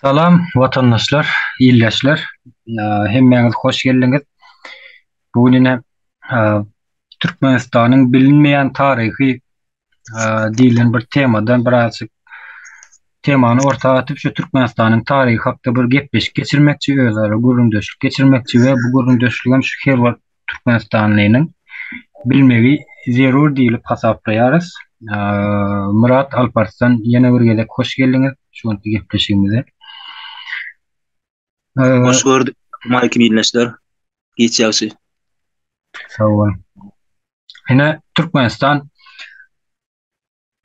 Salam vatandaşlar, illäşler. Hemmeňiz hoş geldiňiz. Bugün ine Türkmenistanyň bilinmeýän taryhy diýilen bir temadan birazjyk temany ortaga atyp şu Türkmenistanyň taryhy hakda bir gepleşik geçirmekçi, özleri gurrundaşlyk geçirmekçi we bu gurrundaşlygam şu her wagt Türkmenistanyň bilmegi zerur diýilip hasaplaýarys. Murat Alparslan ýene bir gezek hoş geldiňiz şu gepleşigimize. Hoş gördük. Malik bilneşler. Geç ýaşy. Sağ olun. Yine Türkmenistan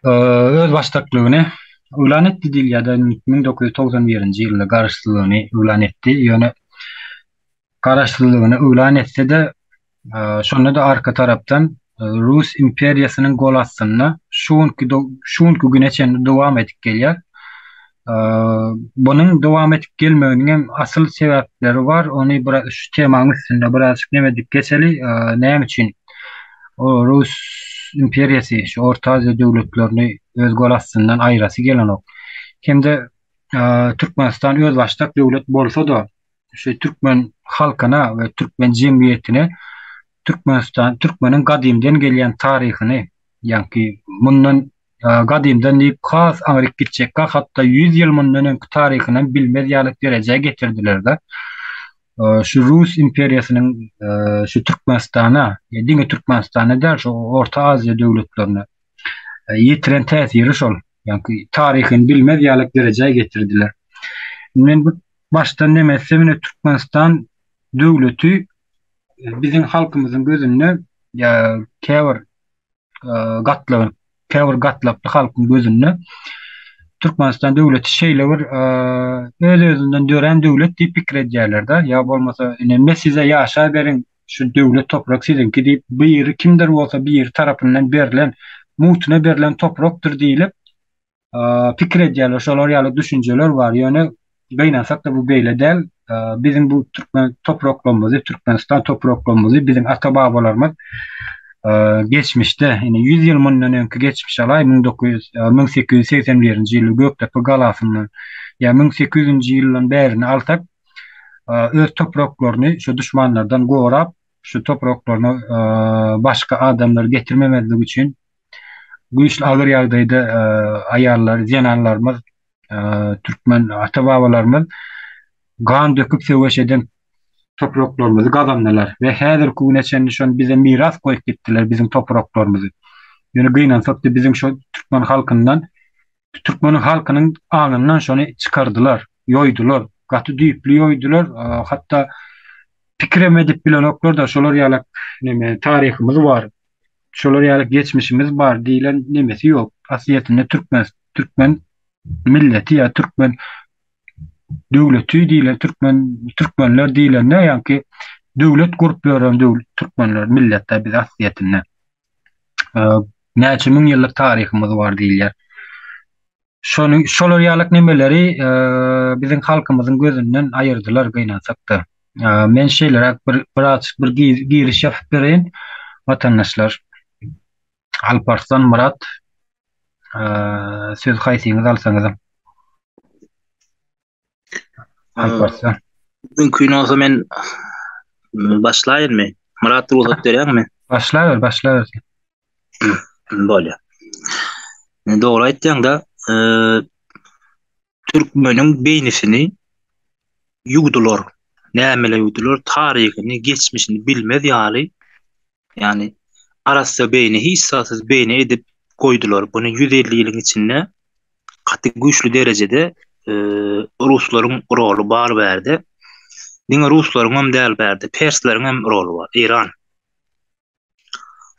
öz baştaklygyny ulan etdi diýilýär 1991-nji ýylda garaşdyrlygyny ulan etdi. Ýöne garaşdyrlygyny ulan etse de şonda da arka tarapdan Rus imperiýasynyň gol astyna şuňky güneçen dowam edip gelýär. Bunun dowam edip gelmeginiň asyl sebäpleri bar. Ony bir şu temanyň üstünde birazjyk neme dip geçeli. Näme üçin o Rus imperiýasy şu Orta Aziýa döwletlerini öz gol astyndan aýrasy gelen ok. Hemde Türkmenistan öz başdak döwlet bolsa da şu Türkmen halkyna we Türkmen jemgyýetine Türkmeniň gadymdan gelýän taryhyny, ýa-ni mundan gadymdan diýip has aňryk gitjekkä hatda 100 ýyl mundan öňki taryhyny bilmez ýalyk derejäge getirdiler-de. Şu Rus imperiýasynyň şu Türkmenistana, diňe Türkmenistana der şu Orta Aziýa döwletlerine ýetiren täsiri şol. Ýani taryhyny bilmez ýalyk derejäge getirdiler. Men bu başdan nemesem Türkmenistan döwleti bizim halkymyzyň gözünde käbir gatlaply halkyň gözünde Türkmenistan döwleti şeýle bir öz-özünden dören döwlet diýip pikir edýärler-de. Ýa bolmasa ine size ýaşa beriň şu döwlet toprak sizinki diýip bu ýeri kimdir bolsa bir ýer tarapyndan berilen mutuna berilen toprakdyr diýilip pikir edýärler. Şolar ýaly düşünjeler bar. Ýöne beýnensak da bu beýle däl. Bizim bu Türkmen topraklarymyzy, Türkmenistan topraklarymyzy bizim ata-babalarymyz geçmişde ýani 100 ýyl mundan öňki geçmiş alay 1881-nji ýyly Göktepe galasyny ýa 1800-nji ýyldan berini alsak öz topraklaryny şu düşmanlardan gorap şu topraklaryny başga adamlar getirmemezlik üçin güýçli agyr ýagdaýda aýallar, jenallarymyz, Türkmen ata-babalarymyz gan döküp söwüşeden topraklarymyzy gazandylar we häzirki güneçen şon bize miras goýup gitdiler bizim topraklarymyzy. Ýöne gynansak da bizim şu Türkmen halkynyň aňyndan şonu çykardylar, ýoýdular, gaty düýpli ýoýdular. Hatda pikirem edip bilen oklar da şolar ýaly neme taryhymyz bar. Şolar ýaly geçmişimiz bar diýilen nemesi ýok. Asliyetinde Türkmen milleti ýa Türkmen döwleti diýilen Türkmenler diýilen ýa-ni döwlet gurup ýören Türkmenler milletde biz asliyetinde näçe müň ýyllyk taryhymyz bar diýilýär. Şolar ýalyk nemeleri bizim halkymyzyň gözünden aýyrdylar gynansak da. Men şeýler bir giriş ýapyp bereýin watandaşlar. Alparslan Murat söz haýsyňyzy alsaňyz. Alparslan. Mümkin olsa men başlaýarmy? Muratdy uzat berýärmi? Başla. Bolýar. Dogry aýtdyň da, Türkmeniň beýnisini ýugdular. Nämeler ýugdular? Taryhyny, geçmişini bilmez ýaly. Yani arasy beýni hissasyz beýni edip goýdular. Bunu 150 ýylyň içinde gaty güýçlü derejede Ruslaryň roly bar berdi. Diňe Ruslaryň hem däl berdi, Persleriň hem roly bar. İran.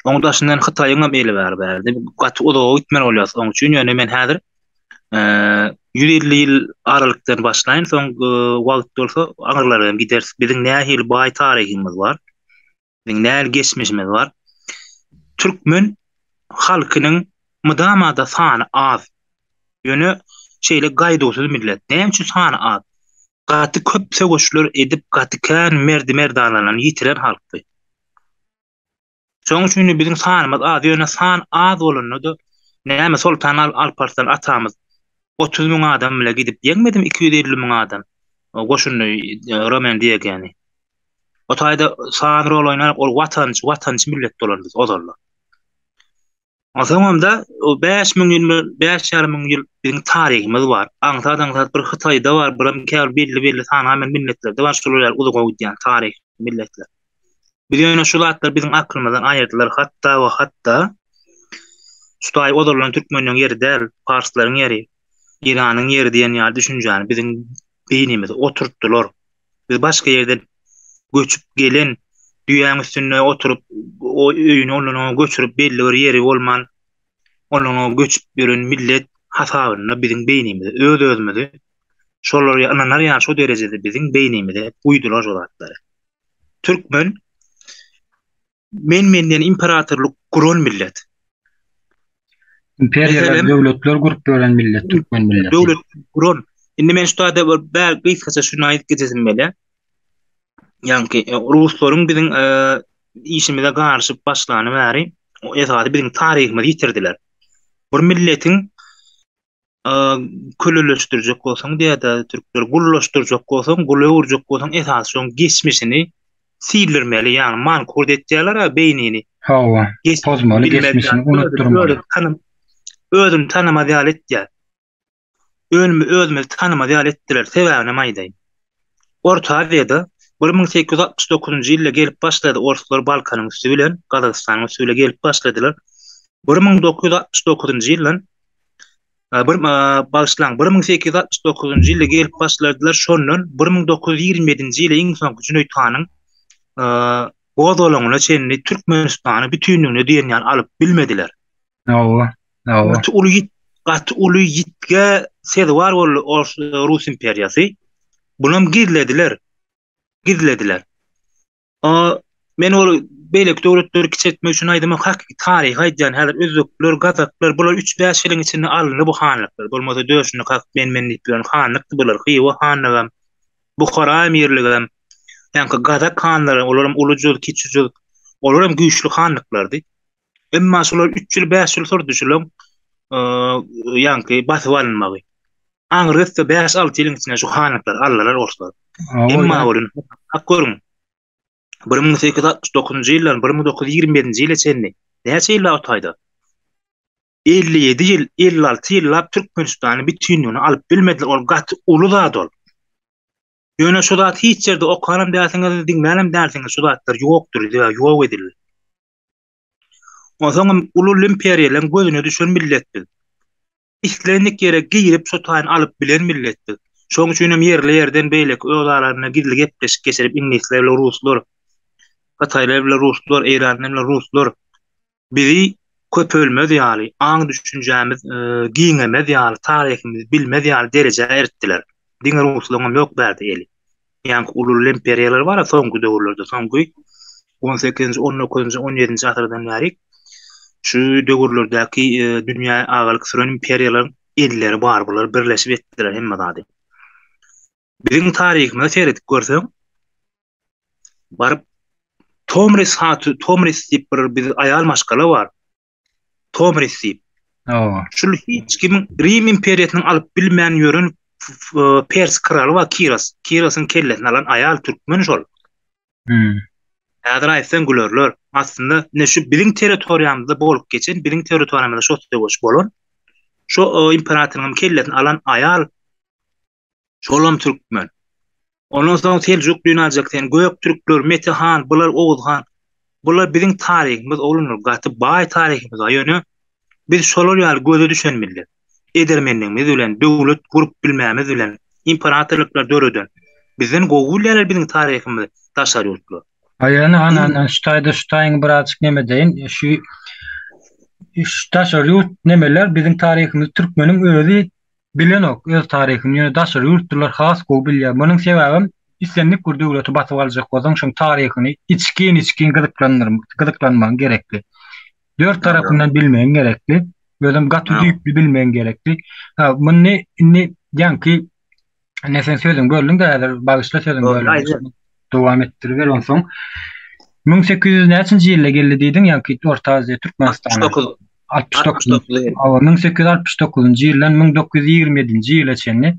Oňdaşyndan Hytaýyň hem eli berdi. Gaty oda gitmen bolýar. Oň üçin ýöne men häzir 150 ýyl aralykdan başlaýyn, soň wagt bolsa aňyrlara hem gideriz. Biziň nähili baý taryhymyz bar. Biziň nähili geçmişimiz bar. Türkmen halkynyň mydamada sany az. Ýöne şeýle gaýdawsuz millet. Näme üçin sany az? Gaty köp söwüşler edip gaty kän merdanlaryny ýitiren halkdy. Şoň üçin biziň sanymyz az. Ýöne san az bolanyny da näme Sultan Alparslan atamyz 30 000 adam bile gidip ýeňmedim 250 000 adam. Goşuny Roman diýegäni. O taýda sanry olaylar ol watançy millet bolan biz ozarlar. O zamanda o 5000 ýyl 5,5 ýyl bizim taryhimiz bar. Aňtadan bir Hytaýda bar, biram käl belli sanamen milletler de bar, şolar uzağa gidýän taryh milletler. Biz ýöne şu zatlar bizim aklymyzdan aýyrdylar, hatta Şuday ozarlaryň türkmenliň ýeri däl, parslaryň ýeri, İran'ın yeri diyen yer düşünceni bizim beynimize oturttular. Biz başka yerden göçüp gelen dünyanın üstüne oturup o öýüni onu göçürüp belli bir yeri olman onu göçüp gören millet hasabyny bizim beynimize öz-özümüzi şolary ananar ýa şu derejede bizim beynimize uydular jogatlary. Türkmen menden imperatorluk kuran millet. İmperiyalar, döwletler gurup gören millet, türkmen milleti. Döwlet kuran. Indi men şu taýda bir belki kısaça şunu aýdyp geçesim bele. Ýani Ruslaryň bizim işimize garşy başlany bäri o esasy bizim taryhymyzy ýitirdiler. Bir milletiň köleleşdirjek bolsaň diýe-de türkler gullaşdyrjak bolsaň, gulawurjak bolsaň esasy şoň geçmişini sildirmeli, ýani mankur etdiler beynini. Hawa, pozmaly geçmişini unutturmaly. Özüm tanıma diýal etdiler. Özümi tanıma diýal etdiler. Sebäbine maýdaýyn. Orta Aziýada 1869-njy ýylda gelip başlady Orslar Balkanyň üstü bilen Gazagystanyň üstü bilen gelip başladylar. 1969-njy ýyldan bağışlaň 1869-njy ýylda gelip başladylar. Şondan 1927-nji ýyla iň soňky Cüneyt Hanyň Gozalagyna çenli Türkmenistany bütünlüğüne diýen alyp bilmediler. Hawa. Ulu yitge sed var ol Rus imperiýasy. Bunam gizlediler. Men ol beýlek döwletleri kiçeltmek üçin aýdym, hakky taryh aýdýan häzir özbekler, gazaklar bular 3-5 ýylyň içinde alındy bu hanlyklar. Bolmasa döşüni hak menlik bilen hanlykdy bular. Hywa hanlygam, Bukhara emirligam, ýani gazak hanlary, olaram ulujul, kiçijul, olaram güýçlü hanlyklardy. Emma şolar 3 ýyl 5 ýyl sonra düşülen ýani basyp alınmagy. Aňyrysda 5-6 ýylyň içinde şu hanlyklar allalar olsa. Emma bolun hak görün. 1869-njy ýyldan 1927-nji ýyla çenli. Näçe ýyl otaýda? 57 ýyl, 56 ýyllap Türkmenistany bütünlüğüne alyp bilmediler. Ol gaty ulu zat ol. Ýöne şu zat hiç ýerde okanam däsiňiz, diňmänem därsiňiz, şu zatlar ýokdur, ýok edilir. O zaman ulul imperiýalar gözüne düşen milletdir. İslendik yere giyirip sotaýyn alyp bilen milletdir. Şoň üçin hem yerli yerden beýlek özalaryna gizli gepleşip geçirip inglizler, ruslar, Hataylar, ruslar, Iranlar, ruslar bizi köpölmez ýaly, aň düşünjämiz, giňemez ýaly, taryhymyzy bilmez ýaly derejä eritdiler. Diňe ruslaryň ýok berdi eli. Ýani ulul imperiýalar bar, soňky döwürlerde, soňky 18-nji, 19-njy, 17-nji asyrdan bäri şu döwürlerdäki dünýä agalyk süren imperiýalaryň elleri bar, bular birleşip etdiler hemme zady. Biziň taryhymyzy seredip görseň, baryp Tomris diýip bir aýal maşgala bar. Tomris diýip. Şu hiç kimin Rim imperiýasynyň alyp bilmän ýören Pers kraly wa Kirasyň kellesini alan aýal türkmen şol. Häzir aýtsan gülerler. Aslında ne şu biziň territoriýamyzda bolup geçen, biziň territoriýamyzda şo goş bolan, şo imperatoriýanyň kellesini alan aýal şolam türkmen. Ondan soň Seljuk dünýäjekden Gök türkler, Metehan, bular Oğuzhan, bular biziň taryhymyz olunur, gaty baý taryhymyz ýöne biz şolar ýaly göze düşen millet. Edermenligimiz bilen, döwlet gurup bilmämiz bilen, imperatorluklar döreden bizden gowulýar biziň taryhymyzy taşar ýurtlar. Aýany anan ştaýda birazjyk neme deýin, şu taşar ýurt nemeler biziň taryhymyzy türkmeniň özü bilen ok, öz taryhyny ýöne taşar ýurtlar has gowy bilýär. Munyň sebäbi islendik bir döwleti batyp aljak bolsaň şoň taryhyny içkin gydyklanmagy gerekli. Dört tarapyndan bilmeň gerekli. Gözüm gaty diýip bilmeň gerekli. Muny ýanky nesen sözüň böldüň de bagışla sözüň böldüň. Dowam etdirger onsoň 1800 näçinji ýylda geldi diýdiň ýa-ki Orta Aziýa Türkmenistany 69. 69 ýyl. 1869-njy ýyldan 1927-nji ýyla çenli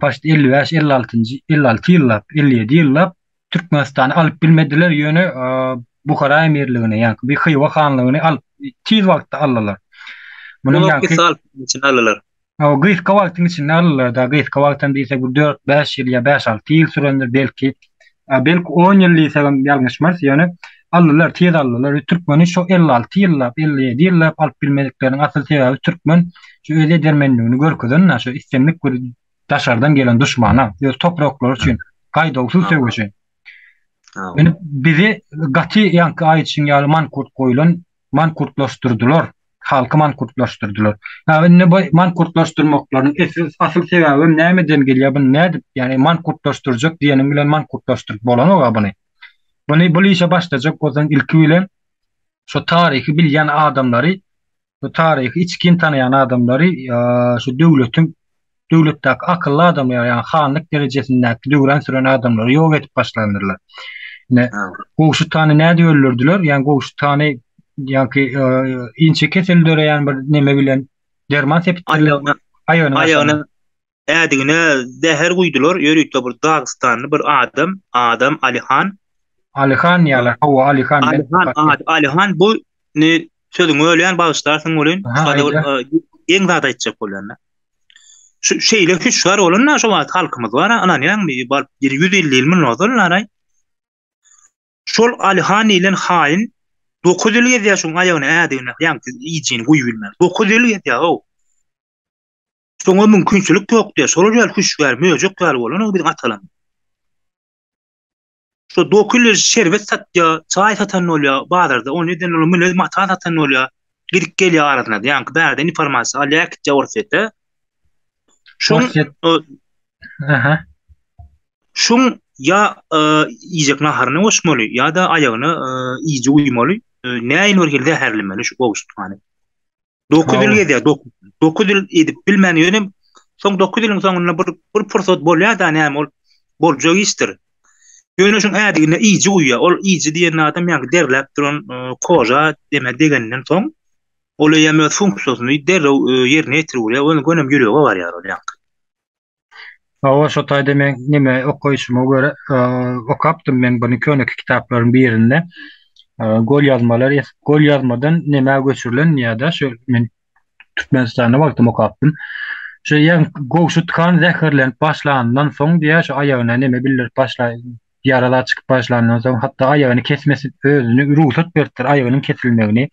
paşt 55, 56 ýyllap, 57 ýyllap Türkmenistany alyp bilmediler ýöne Buhara emirligine ýa-ni bir Hywa hanlygyny alyp tiz wagtda aldylar. Munyň ýa-ni sal için alalar. o gyzka wagtyň içinde aldylar da gyzka wagtdan diýsek bu 4-5 ýyl ýa 5-6 ýyl sürendir belki 10 ýyl diýsegem ýalňyşmaz ýöne aldylar tiz aldylar. Türkmeni şu 56 ýyllap 57 ýyllap alyp bilmedikleriniň asyl sebebi Türkmen şu öz edermenligini görkezden şu istemlik bir daşardan gelen düşmana öz topraklar üçin gaýdawsyz söwüşi. Yani bizi gaty ýanky aýtşyň ýaly mankurt goýulan mankurtlaşdyrdylar. Halky mankurtlaşdyrdylar. Yani bu mankurtlaşdyrmaklaryň asyl sebebi nämeden gelýär bu nädip? Yani mankurtlaşdyrjak diýenim bilen mankurtlaşdyrıp bolan o buny. Bunu işe başlayacak ozan ilki bilen şu tarihi bilýän adamlary, şu tarihi içkin tanıyan adamlary şu döwletdäki akylly adamlar ýa-ni hanlyk derejesindäki döwran süren adamlary ýok etip başlandylar. Ne goşu tany näde öldürdiler? Yani goşu tany ýa-ni inçe kesel döreýän bir neme bilen derman sepitdiler. Aýanyna ädigine zäher guýdular. Ýörükde bir Dagstanly bir adam Alihan ýaly Hawa Alihan bu ne sözüň ölýän bagışlarsyň bolan eň zada aýtjak bolan. Şu şeýle hüşgar bolan şu wagt halkymyz bar anan ýa-ni bar 150 ýyl bolýar. Şol Alihan bilen haýyn 9 ýyl ýaşaýan aýagyna ädigine ýa-ni iýjini guýup bilmez. 9 ýyl ýaşaýar. Şoňa mümkinçilik ýok diýär. Şol ýaly hüşgar möjük ýaly bolan o bir atalan. Şu 9 ýyl şerbet satýar, çaý satan bolýar, bazarda onu eden millet mata satan bolýar. Girip gelýär arasyna, ýa-ni bärden informasiýa alýar ki jawrsetde. Şoň ya iýjek naharyny goşmaly ýa-da aýagyny iýje uýmaly. Näin örgelde herlemeli şu gowuştany. 9 ýyl ýedi, 9 ýyl edip bilmän ýönem soň 9 ýylyň soňuna bir pursat bolýar da näme ol boljak işdir. Ýöne şoň ädigine iýje uýýar. Ol iýje diýen adam ýa-ni derläp duran koja degenden soň ol ýa-ni funksiýasyny derrew ýerine ýetirýär. Onu gönem ýüregi bar ýar ol ýa-ni. Hawa şu taýda men neme okuýşyma göre okapdym men bunu könek kitaplaryň birinde gol ýazmadan neme göçürilen ýa-da şu men Türkmenistanyň wagtym okapdym. Şu ýa goşut kan zäherlenip başlandan soň diýär şu aýagyna neme bilir ýaralar çykyp başlandan soň hatda aýagyny kesmesi özüni ruhsat berdir aýagynyň kesilmegini.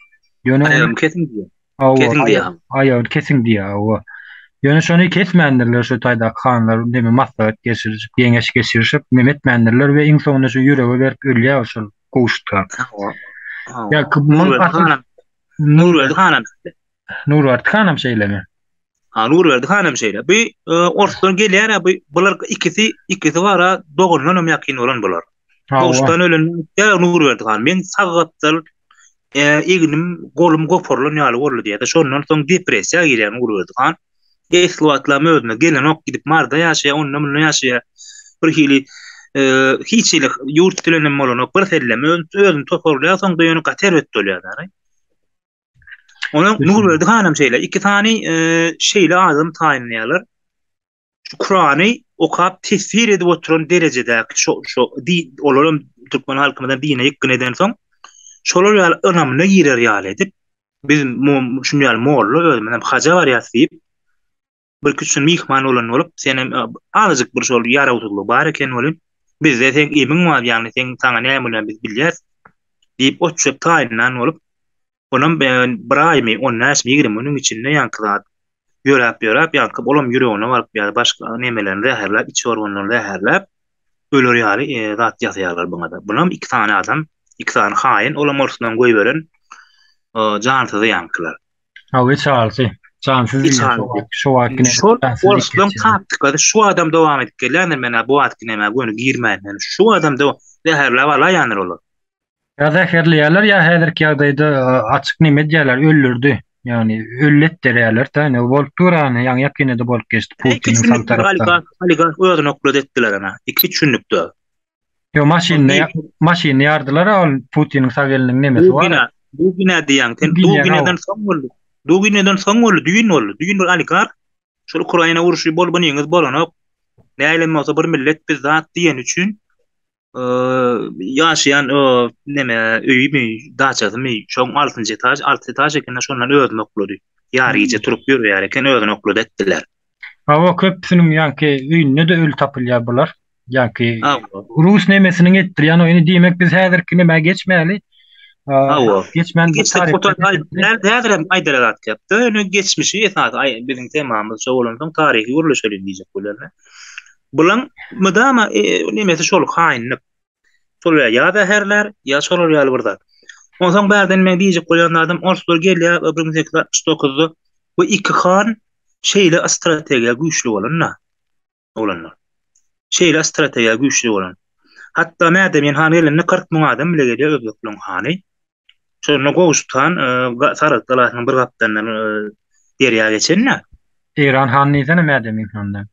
Ýöne aýagym kesin diýär. Aýagyny kesin diýär. Ýöne şonu kesmändirler şu taýda hanlar neme maslahat geçirip, ýeňeş geçirip, memetmändirler we iň soňunda şu ýüregi berip ölýär şol gowuşlar. Ya Nurwerdi hanam şeýlemi? Nurwerdi hanam şeýle. Bu ortadan gelýär, bular ikisi bara dogunlanam ýakyn bolan bular. Gowuşdan ölen Nurwerdi hanam. Men sagatlar egnim golum goporlan ýaly boldy diýär. Şondan soň depressiýa girýär Nurwerdi han. Esluatla mödüne gelen ok gidip marda ýaşaýar, onunla ýaşaýar. Bir hili hiçlik ýurt dilenem bolan ok bir sellem özüni toparlaýar, soňda ýöne gaterwet bolýar. Ona Nurwerdi hanam şeýle iki tany şeýle adam taýinlýarlar. Şu Kur'any okap tesir edip oturan derejedäki şu olaram Türkmen halkymydan dine ýekin eden soň şolar ýaly önamyna girer ýaly edip bizim şunu ýaly moğollar özünden haja var ýasyp bir küçük mihman olan olup senem azıcık bir şol ýara utulgy bar eken bolan bizde sen iýmiň bar ýagny sen taňa näme bilen biz bilýäs diýip oçup taýynan olup onam bir aýmy onnaş migrim onuň içinde ýankylap ýörap ýankyp olam ýüregine baryp ýa başga nemelerini zäherläp iç organlaryny zäherläp öler ýaly zat ýasaýarlar buňa da. Bunam iki tane adam, iki tane haýyn olam ortadan goý beren jansyz ýankylar. Hawa çalsy. Cansız şu vakine ortadan tapdyk şu adam dowam edip gelýär mena bu atky näme göni girmän şu adam da zäherläp alaýanlar olar. Ya zäherleýärler ya häzirki ýagdaýda açyk neme diýerler öldürdi. Yani öllet derýärler täne bolup durany ýa-ni ýakynda bolup geçdi Putinin sal tarapdan. Oligark özüni oklad etdiler ana. 2 düşünlükde. Yo maşyny ýardylar ol Putinin sag eliniň nemesi bar. Dugine diýen, sen Bilýän Dugineden soň boldy. Dugineden soň boldy, düýün boldy. Düýün bir alikar. Şol Ukraina uruşy bolbanyňyz bolanok. Näýlem bolsa bir millet biz zat diýen üçin ýaşaýan o neme öými, daçasymy, şoň 6-njy etaj, 6 etaj eken şondan özüni oklady. Ýaryjy turup ýürýär eken özüni oklady etdiler. Hawa köpsüniň ýanky öýünde de öl tapylýar bular. Ýanky Hawa. Rus nemesini etdirýän oýuny diýmek biz häzirki näme geçmäli. Hawa. Geçmen Geçti foto nerede aydarat yaptı. Önü geçmişi esas bizim temamız şo bolan tarihi uruluşaly diýjek bolarlar. Bulan mydama nemesi şol haýynlyk. Şol ýa-da herler ýa şol ýaly birden. Ondan bärden men diýjek bolýanlardan Orsul gelýär 1969-da bu iki han şeýle strategiýa güýçli bolanlar. Olanlar. Şeýle strategiýa güýçli bolan. Hatda mädemin han elinde 40 000 adam bile gelýär Özbekliň hany. Şonu gowuştan Sarat dalasynyň bir gapdandan derýä geçenler. İran hannyzana mädemin handan.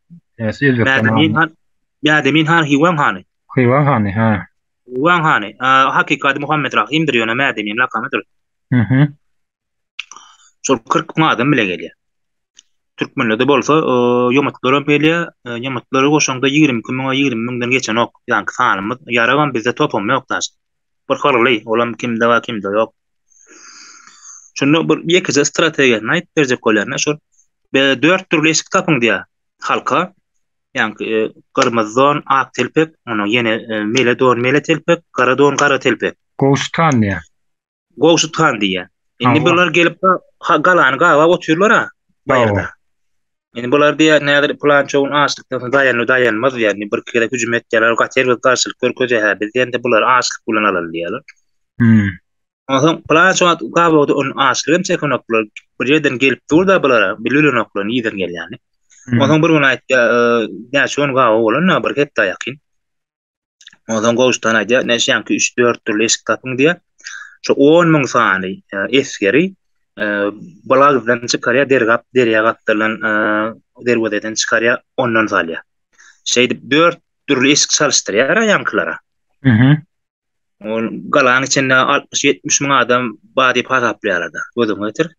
Mädemin han hiwan hany. Hiwan hany ha. Hiwan hany. Hakykaty Muhammed Rahimdir ýöne mädemin lakamadyr. Şol 40 000 adam bile gelýär. Türkmenlerde bolsa ýomatlaram belýär, ýomatlary goşanda 20 000-dan geçen ok. Ýani sanymyz ýaragan bizde topam ýokdaş. Bir harly, olam kimde we kimde ýok. Şunu bir ýekije strategiýa näýip berjek bolýarna şol 4 türlü eşik tapyň diýär halka. Ýani gyrmyzy zon, ak telpek, onu ýene mele don, mele telpek, gara don, gara telpek. Gowştan diýär. Gowştan diýär. Indi bular gelip galany gawa oturýarlar ha. Baýarda. Indi bular diýär näder plan çoğun açlykdan dayanmaz ýani bir kere hüjüm etýärler, gater we garşylyk görkezýär. Biz ýende bular açlyk bilen alal diýerler. Ondan plan çoğun gawa onu açlygym çekenoklar bir ýerden gelip durda bulara bilinoklar ýerden gelýärni. Ondan bir gün aýtdy, näçe on gawa bolan bir hepde ýakyn. Ondan gowuşdan aýdy, näçe 3-4 türlü eşik tapyň diýär. Şu 10 000 sany eskeri balagdan çıkarya derya gatdyrylan derweden çıkarya ondan salya. Şeýdi 4 türlü eşik salışdyrýar ýanklara. O galan içinde 60-70 000 adam bady pasaplaýarlar. Gözüňe getir.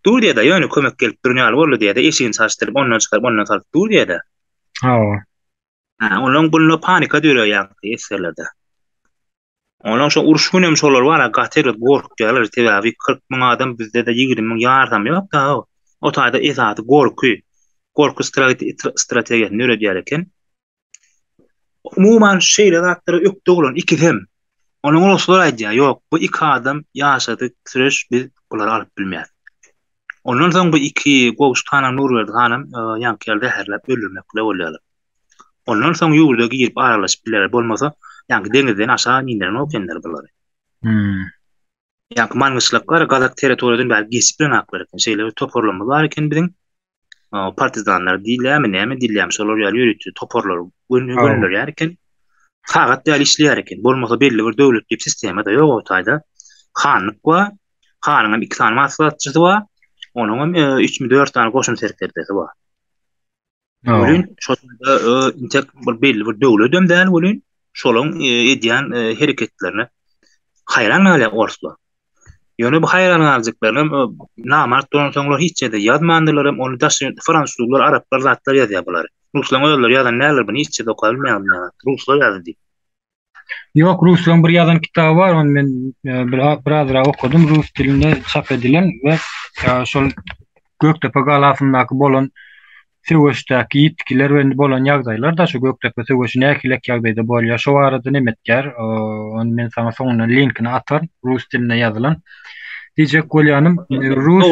Dur diýär da ýöne kömek gelip durýar boldy diýär da eşigini salışdyryp ondan çıkaryp ondan salyp dur diýär da. Onuň bunu panika diýerler ýa-da eserlerde. Onuň şu uruş günem şolar bar, gater gorkýarlar, tebi 40 000 adam bizde de 20 000 ýardam ýok da. O taýda esaty gorku strategiýasy nöredýär eken. Umuman şeýle zatlara ökde bolan iki hem. Onuň olsalar aýdýar, ýok, bu iki adam ýaşady, süreç biz buları alyp bilmeýär. Ondan soň bu iki gowuştana Nurberdi hanım ýankylda herläp öldürmekle bolýarlar. Ondan soň ýurda girip aralaşyp biler bolmasa, ýani deňizden aşağı indiren okenler bular. Ýani mangyşlyklar Gazak territoriýadan bäri geçip bilen aklar eken, şeýle toparlanma bar eken biziň partizanlar diýilýärmi, näme diýilýärmi, şolar ýürütdi, toparlar, gönüller ýerken, hagat ýaly işleýär eken. Bolmasa belli bir döwletli sistemde ýok o taýda. Hanlyk bar, hanyň 2 tane maslahatçysy bar, onuň 3-4 tane goşun serkerdesi bar. Bolun şoňda intek bir belli bir döwletem däl bolun. Şolun edýän hereketlerine haýran galýar Orsula. Ýöne bu haýran galjyklaryny namart soňlar hiç ýerde ýazmandylar, onu daşy fransuzlar, araplar zatlar ýazýar bular. Ruslar öýler ýazan näler bir hiç ýerde okap bilmeýärler. Ruslar ýazdy. Yok, Rusya'nın bir yazan kitabı var, onu ben biraz okudum. Rus dilinde çap edilen ve şol Göktepe galasındaky bolan Söwüşdäki ýetkiler we bolan ýagdaýlar da şu Göktepe Söwüşine äkilek ýagdaýda bolýar. Şo arada nemetger, onu men sana soňuna linkini atar, rus dilinde ýazylan. Diýjek bolýanym, Rus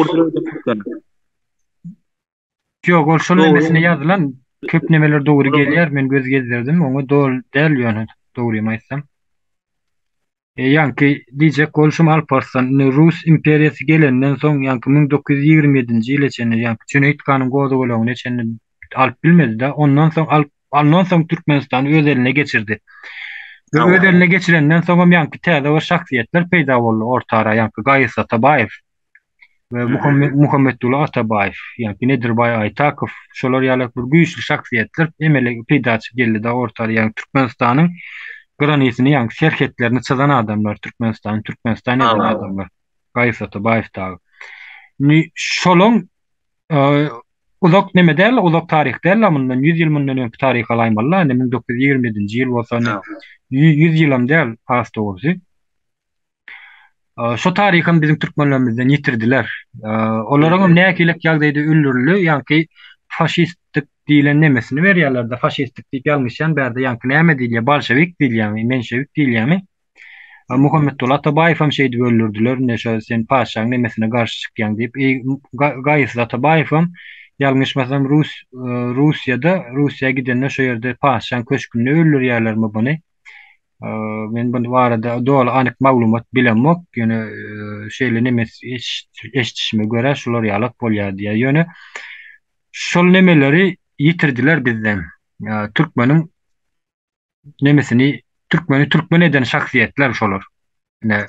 Ýok, ol şol nemesine ýazylan köp nemeler dogry gelýär, men göz gezdirdim, oňa dol däl ýöne, dogry aýtsam. Ýanky diýjek bolşum Alparslan Rus imperiýasy gelenden soň ýanky 1927-nji ýyl içinde ýanky Cüneyt Kanyň gowy bolan içinde alyp bilmedi da ondan soň Türkmenistan öz eline geçirdi. Öz eline geçirenden soň ýanky täze bir şahsiýetler peýda boldy ortara ýanky Gaýys Atabaýew we Muhammedulla Atabaýew ýanky Nedirbay Aytakow şolar ýaly bir güýçli şahsiýetler emele peýda geldi da ortara ýanky Türkmenistanyň Granitini yani şirketlerini çizan adamlar Türkmenistan eden adamlar. Gaýsy Atabaýew dagy. Ni şolong e, uzak neme derler, uzak tarih derler bundan 100 yıl mundan öňki tarih alaýmallar. 1920-nji ýyl bolsa ne 100 ýylam del pas dogusy. Şo taryhym bizim türkmenlerimizden ýitirdiler. Olaryň näkilik ýagdaýda öldürildi, ýa-ni faşistlik diýilen nemesini berýärler-de, faşistlik diýip ýalňyşan bärde ýa-ni näme diýilýär, bolşewik diýilýärmi, menşewik diýilýärmi? Muhammed Atabaýew hem şeýdi öldürdiler, neşe sen paşaň nemesine garşy çykýan diýip, Gaýsy Atabaýew hem ýalňyşmasam Russiýa gidenler şo ýerde paşaň köşkünde öldürýärlermi buny? Men bu barada dol anyk maglumat bilenmek, ýöne şeýle nemes eşitişime göre şolar ýalak bolýar diýär. Ýöne şol nemeleri ýitirdiler bizden. Türkmeniň nemesini Türkmen eden şahsiýetler şolar. Ne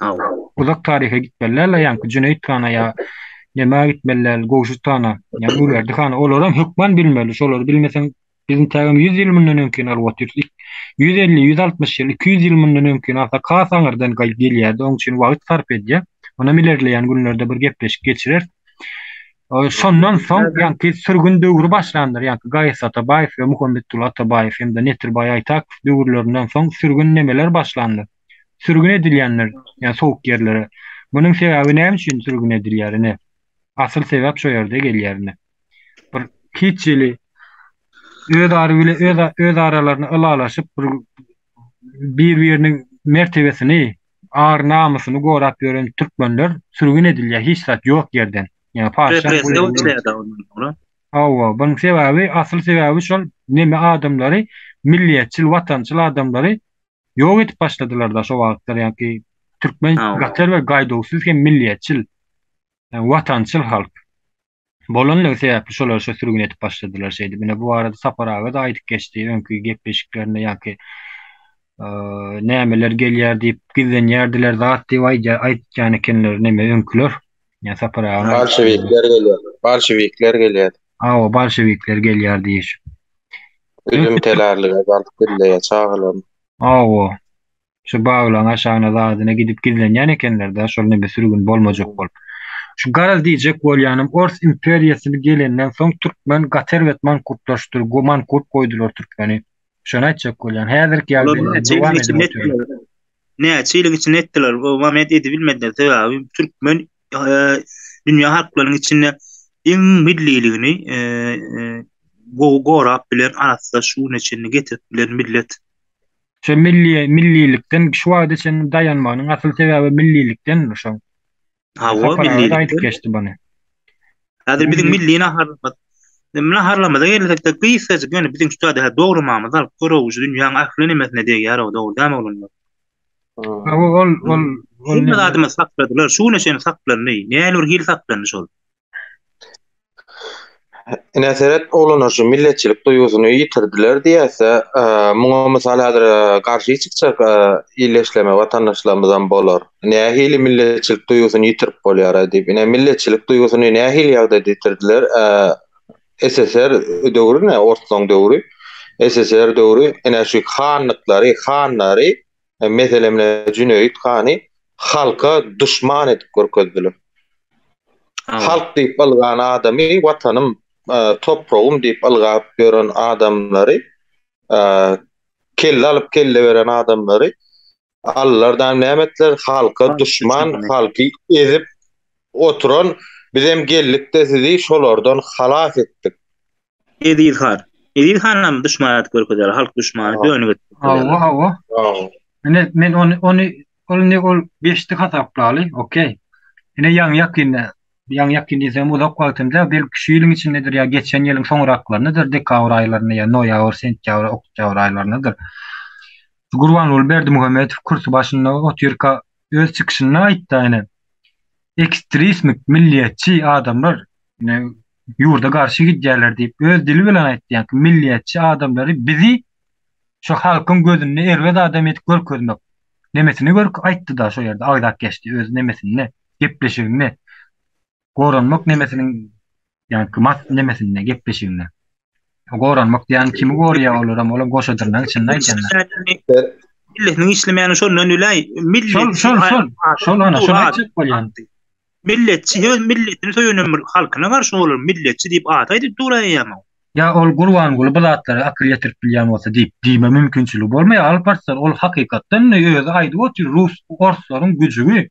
uzak tarihe gitmelerle ýa-ni Cüneyt Kana ýa neme gitmeler, Gowşy Tana ýa Ulerdi Kana olaram hükman bilmeli. Şolar bilmesen bizim tägem 100 ýyl mundan öňki alwat 150, 160 ýyl, 200 ýyl mundan öňki asa kasaňyrdan gelýärdi. Oň üçin wagt sarp edýär. Ona bilerleýän günlerde bir gepleşik geçirer. Şondan soň ýa-ni sürgün döwri başlandyr. Ýa-ni Gaýsy Atabaýew we Muhammed Atabaýew hem-de Netирbaý Aýtak döwürlerinden soň sürgün nemeler başlandy. Sürgün edilýänler, ýa sowuk yerlere. Bunyň sebebi näme üçin sürgün edilýärini? Asyl sebäp şo ýerde gelýärini. Bir hiç ýyly öz aralaryny ylalaşyp bir-biriniň mertebesini, ar namusyny gorap ýören türkmenler sürgün edilýär hiç zat ýok ýerden. Yani bunun sebebi, asıl sebebi şol neme adamları, milliyetçil, vatançıl adamları yok etip başladılar da şo wagtlar. Yani Türkmen gater ve gaýdowsuz hem milliyetçil, yani vatançıl halk. Bolanlyk sebebi şolar şo sürgün etip başladılar şeydi. Bine bu arada Sapar aga da aýdyp geçdi. Öňkü gepleşiklerinde yani nämeler gelýär diýip gizlenýärdiler zat diýip aýtjan ekenler neme öňküler. Ya Sapara Bolşevikler gelýär. O Bolşevikler gelýär diýiş. Ölüm telerliğe alyp gidilýär çağılan. O şu baglan aşagyna zadyna gidip gizlenýän ekenler-de şol nebe sürgün bolmajak bolup. Şu garaz diýjek bolýanym Ors imperiýasyny gelenden soň türkmen gaterwetman kurtlaşdyr, goman kurt goýdular türkmeni. Şonu aýtjak bolýan. Häzirki ýagdaýda çeýliň içine etdiler. Bu Mehmet edi bilmediler. Sebäbi türkmen dünýä halklarynyň içinde iň milliligini gorap bilen arasda şuň içinde getirip bilen millet. Şu millilikden şu wagtda sen dayanmanyň asyl sebebi millilikden şo. O millilik aýdyp geçdi bana. Häzir bizim millini harlamadı. Nimle harlamada gelsek de gysgaça ýöne bizim şu da dogrumamyz alyp gorawjy dünýäň ahly nimesine diýär o dogry däme bolanlar. Ol adamı sakladılar. Şuň üçin sakladylar. Näler hil saklandy şol. Näseret olanary milletçilik duýgusyny ýitirdiler diýäse, muňa mysal häzir garşy çykjak ýerleşleme watandaşlarymyzdan bolar. Nähili milletçilik duýgusyny ýitirip bolýar diýip, milletçilik duýgusyny nähili ýagdaýda ýitirdiler. SSR döwrüne, Ortaçağ döwrü, SSR döwrü, şu hanlary, meselemle Cüneyt Kany halka düşman edip görkezdiler. Halk diýip algan adamy, watanym, toprağım diýip algap gören adamlary, kelle alyp kelle beren adamlary allardan nämetler halka düşman, halky ezip oturan bizem gellikde sizi şolardan halas etdik. Edil hanam düşman edip görkezdiler, halk düşmanı dönüp etdik. Men onu beşti hataplaly, okey. Ine yan yakin diýsem uzak wagtymda belki şu ýylyň içindedir ya geçen ýylyň soňraklarynydır, dekabr aýlaryny ya noýabr, sentyabr, oktýabr aýlarynydır. Gurbanul Berdimuhammedow kursy başynda otyrka öz çykyşyna aýtdy ene. Ekstremist milliyetçi adamlar ýurda garşy gidýärler diýip öz dili bilen aýtdy. Yani milliyetçi adamlary bizi şu halkyň gözünde erwet adam etip görkezmek. Nemesini aýtdy da şo ýerde aýdak geçdi öz nemesini, gepleşigini. Goranmak nemesiniň yani kımat nemesine gepleşigine. Goranmak yani kimi gorýar olaram olam goşadyrlar içinde aýtjanlar. Milletin işlemeýäni şondan ülay millet Şol ana şol açık bolýan. milletçi milletin soýunum halkyna garşy bolar milletçi diýip ataýdy duraýama. Ya ol Gurbanguly bulatlara akıl ýetirip bilýän bolsa diýme mümkinçiligi bolmaýar. Alparslan ol hakykatdan özü aýdyp otur Rus orslaryň güjügi.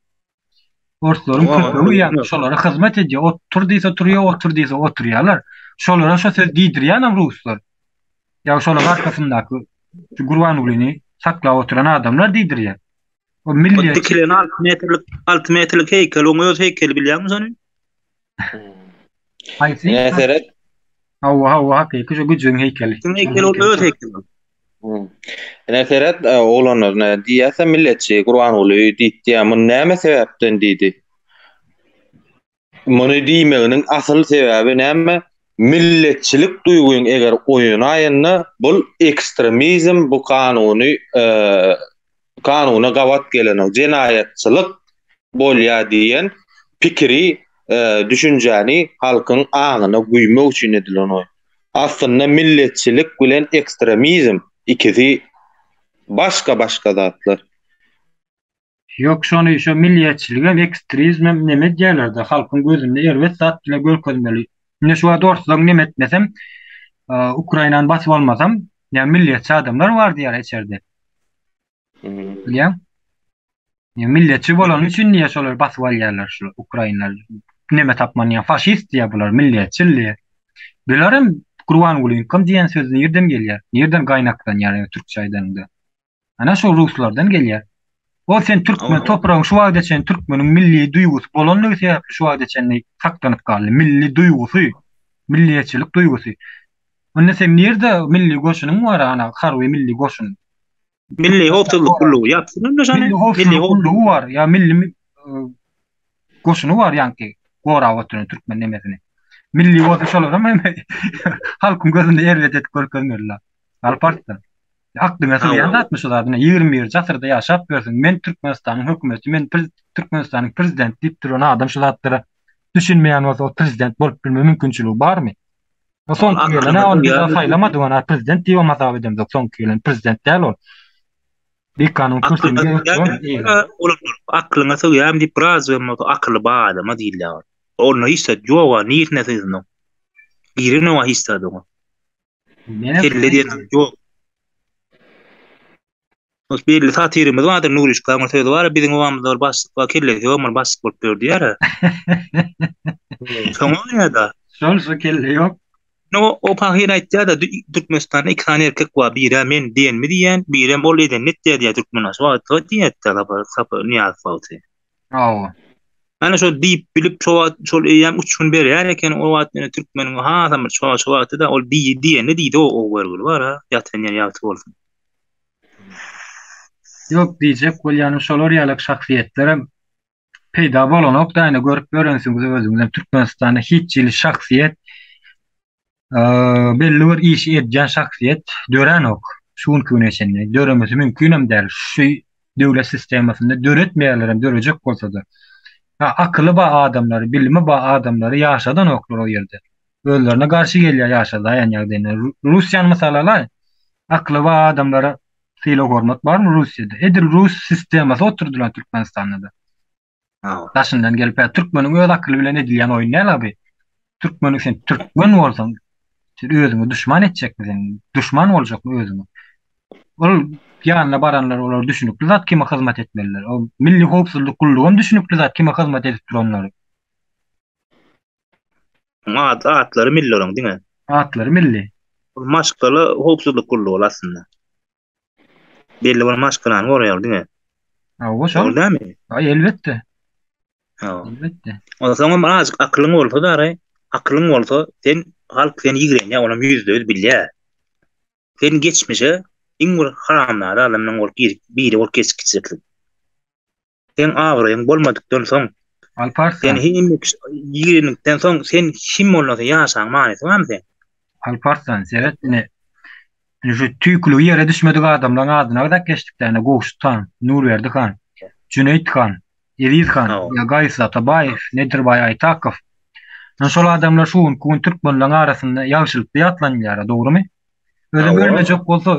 Orslaryň köpügi ýa şolara hyzmat edýär. Otur diýse turýar, otur diýse oturýarlar. Şolara şo söz diýdirýän Ruslar. Ya şolar arkasyndaky Gurbangulyny saklap oturan adamlar diýdirýär. O millet Dikilen 6 metrlik heykel, oňa öz heykeli bilýärmi? Haýsy? Näseret? Hawa hakyky şu güjüň heykeli. Heykel o öz heykeli. Näseret olanlar diýäse milletçi Gurbanguly diýdi, muny näme sebäpden diýdi? Muny diýmeginiň asyl sebebi näme? Milletçilik duýguň eger oýunaýyny bul ekstremizm, bu kanuna gawat gelenek jenayetçilik bolýar diýen pikiri düşünjäni halkyň aňyna guýmak üçin edilen oý. Aslynda milletçilik bilen ekstremizm ikisi başga zatlar. Yok şonu şu milliyetçilik hem ekstremizm neme diýerler-de halkyň gözünde erwet zat bilen görkezmeli. Ne şu doğrudan neme etmesem Ukrainany basyp almasam ya milliyetçi adamlar var diýer içeride. Bilýän? Ya milliyetçi bolan üçin niye şolar basyp alýarlar şu Ukrainalar? Neme tapmanýan faşist diýer bular milliyetçiliği. Bilerim Gurbangulyň kim diýen söz nerden gelýär? Nerden gaýnakdan ýa Türkçeýden? Ana şu Ruslardan gelýär. O sen Türkmen topragyň şu wagtda sen Türkmeniň milli duýgusy bolanlygy sebäpli şu wagtda sen saklanyp galdy. Milli duýgusy, milliyetçilik duýgusy. Onda sen nerde milli goşunyň bar ana harby milli goşun. Milli howpsuzlyk kullugy ýapsyn onda şany. Milli howpsuzlyk bar. Ya milli goşuny bar ýanky. Gora oturan Türkmen nemesini. Milli goşun şolar ama halkyň gözünde erwet etip görkezmerler. Alparslan. Aklyňa sygýan atmış olardyna 21 jasyrda ýaşap bersin. Men Türkmenistanyň hökümeti, men Türkmenistanyň prezident diýip duran adam şu zatlara düşünmeýän bolsa o prezident bolup bilme mümkinçiligi barmy? O son gelene on bir saýlamady ona prezident diýip masap edemdik. Son gelen prezident däl ol. Bir kanun kursyny aklyňa sygýan diýip biraz akly bar adama diýilýär. Onu ýa jowa niýetine sygdyň. Girene wa hissady o. Kelleri yok. Nos belli satirimiz vardır Nuriş Kamal söýdi var bizim ovamyzda başlyk kelleri ýokmar başlyk bolup berdi ýa-da. Şoňa da. Şol kelleri ýok. No o pahir aýtdy-da Türkmenistanda 2 tane erkek var. Biri men diýenmi diýen, biri ol eden net diýär Türkmenas. Wa diýetdi sapy niýat falty. Ana şo diýip bilip şol ýam 3 gün berýär eken o wagtda Türkmeniň tamam şo wagtda ol diýen ne diýdi o bergül bar ha ýatan ýer ýaty bolsun. Yok diyecek bolýan şolar ýalyk şahsiýetler peýda bolanok da görüp görensiňiz özüňizden Türkmenistanda hiç ýyly şahsiýet belli bir iş edýän şahsiýet dörenok. Şuň küneşende döremesi mümkinim der. Şu döwlet sistemasynda döretmeýärler dörejek bolsa-da. Akıllı ba adamları, bilimi ba adamları ýaşadan oklar o ýerde. Özlerine garşy gelýär ýaşada ýa-ni Russiýany mysalala akıllı ba adamlara Silo hormat barmy Russiýada? Edir Rus sistemasy oturdular Türkmenistanda. Daşyndan gelip Türkmeniň öz akyly bilen edilýän oýun näle? Türkmeniň sen Türkmen bolsaň, özüňi düşman etjekmi sen? Düşman boljakmy özüňi? Ol ýanyna baranlar olar düşünipli zat kime hyzmat etmeliler? O milli howpsuzlyk gullugyny düşünipli zat kime hyzmat edip duranlar? Atlary milli olan diňe? Atlary milli. Maşgaly howpsuzlyk gullugy aslında. Belli bir maşgalan gorýar diňe? O şol. Öldämi? Elbetde. Elbetde. O zaman azık aklyň bolsa da, aklyň bolsa sen halk seni ýigrenýär, ona %100 bilýär. Sen geçmişe İngür haramlar alamdan ol biri ol kesikçilik. Sen ağrıyan bolmadykdan soň Alparslan. Sen ýigrenlikden soň sen kim bolsa ýaşaň many tamam sen. Alparslan seretine şu tüýkülü ýere düşmedik adamlaryň adyna da geçdiklerine Goştan, Nurberdi han, Cüneyt han, Eriz han, Gaýsy Atabaýew, Nedirbay Aýtakow. Şol adamlar şuň Türkmenliň arasynda ýagşylykly ýatlanýar, dogrymy? Özüm Awa.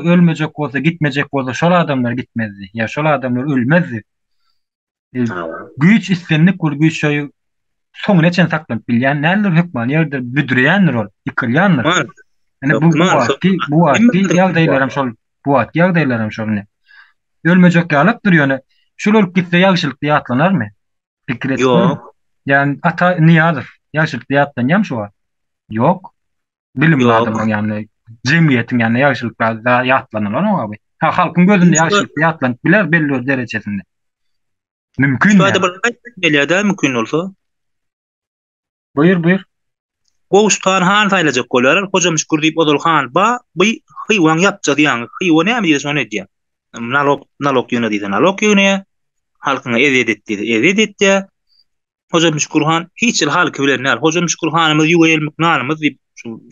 ölmejek bolsa, gitmejek bolsa şol adamlar gitmezdi. Ya şol adamlar ölmezdi. E, Awa. güýç istenlik ol güýç şoýu soňuna çen saklanyp bilýän näler hükman ýerdir büdürýändir ol, ýykylýandyr. Man, Yani man, bu wagtdy nimmedir ýagdaýlarym şol, bu wagt ýagdaýlarym şol ne? Ölmejek ýalypdyr ýöne. Şol olup gitse ýagşylykly ýatlanarmy? Pikir etdiňmi? Yok, Yani ata niýadyr? Ýagşylykly ýatlanýam şu wagt. Yok. Bilimli yok. adamlar yani cemiyetiň yani ýagşylykda ýatlanýar abi. Ha halkyň gözünde ýagşylykly ýatlanıp biler belli bir derejesinde. Mümkün Şöyle ya. bir gelýär mümkün bolsa. Buyur. Gowuştan han taýlajak bolýar. Hocam şükür diýip odol han ba bu hyýwan ýapja diýen. Hyýwan näme diýse şonu diýär. Nalok ýöne diýse nalok ýöne. Halkyňa eziyet etdi. Hocam şükür han hiç halky bilen näl. Hocam şükür hanymyz ýuwelmek nalymyz diýip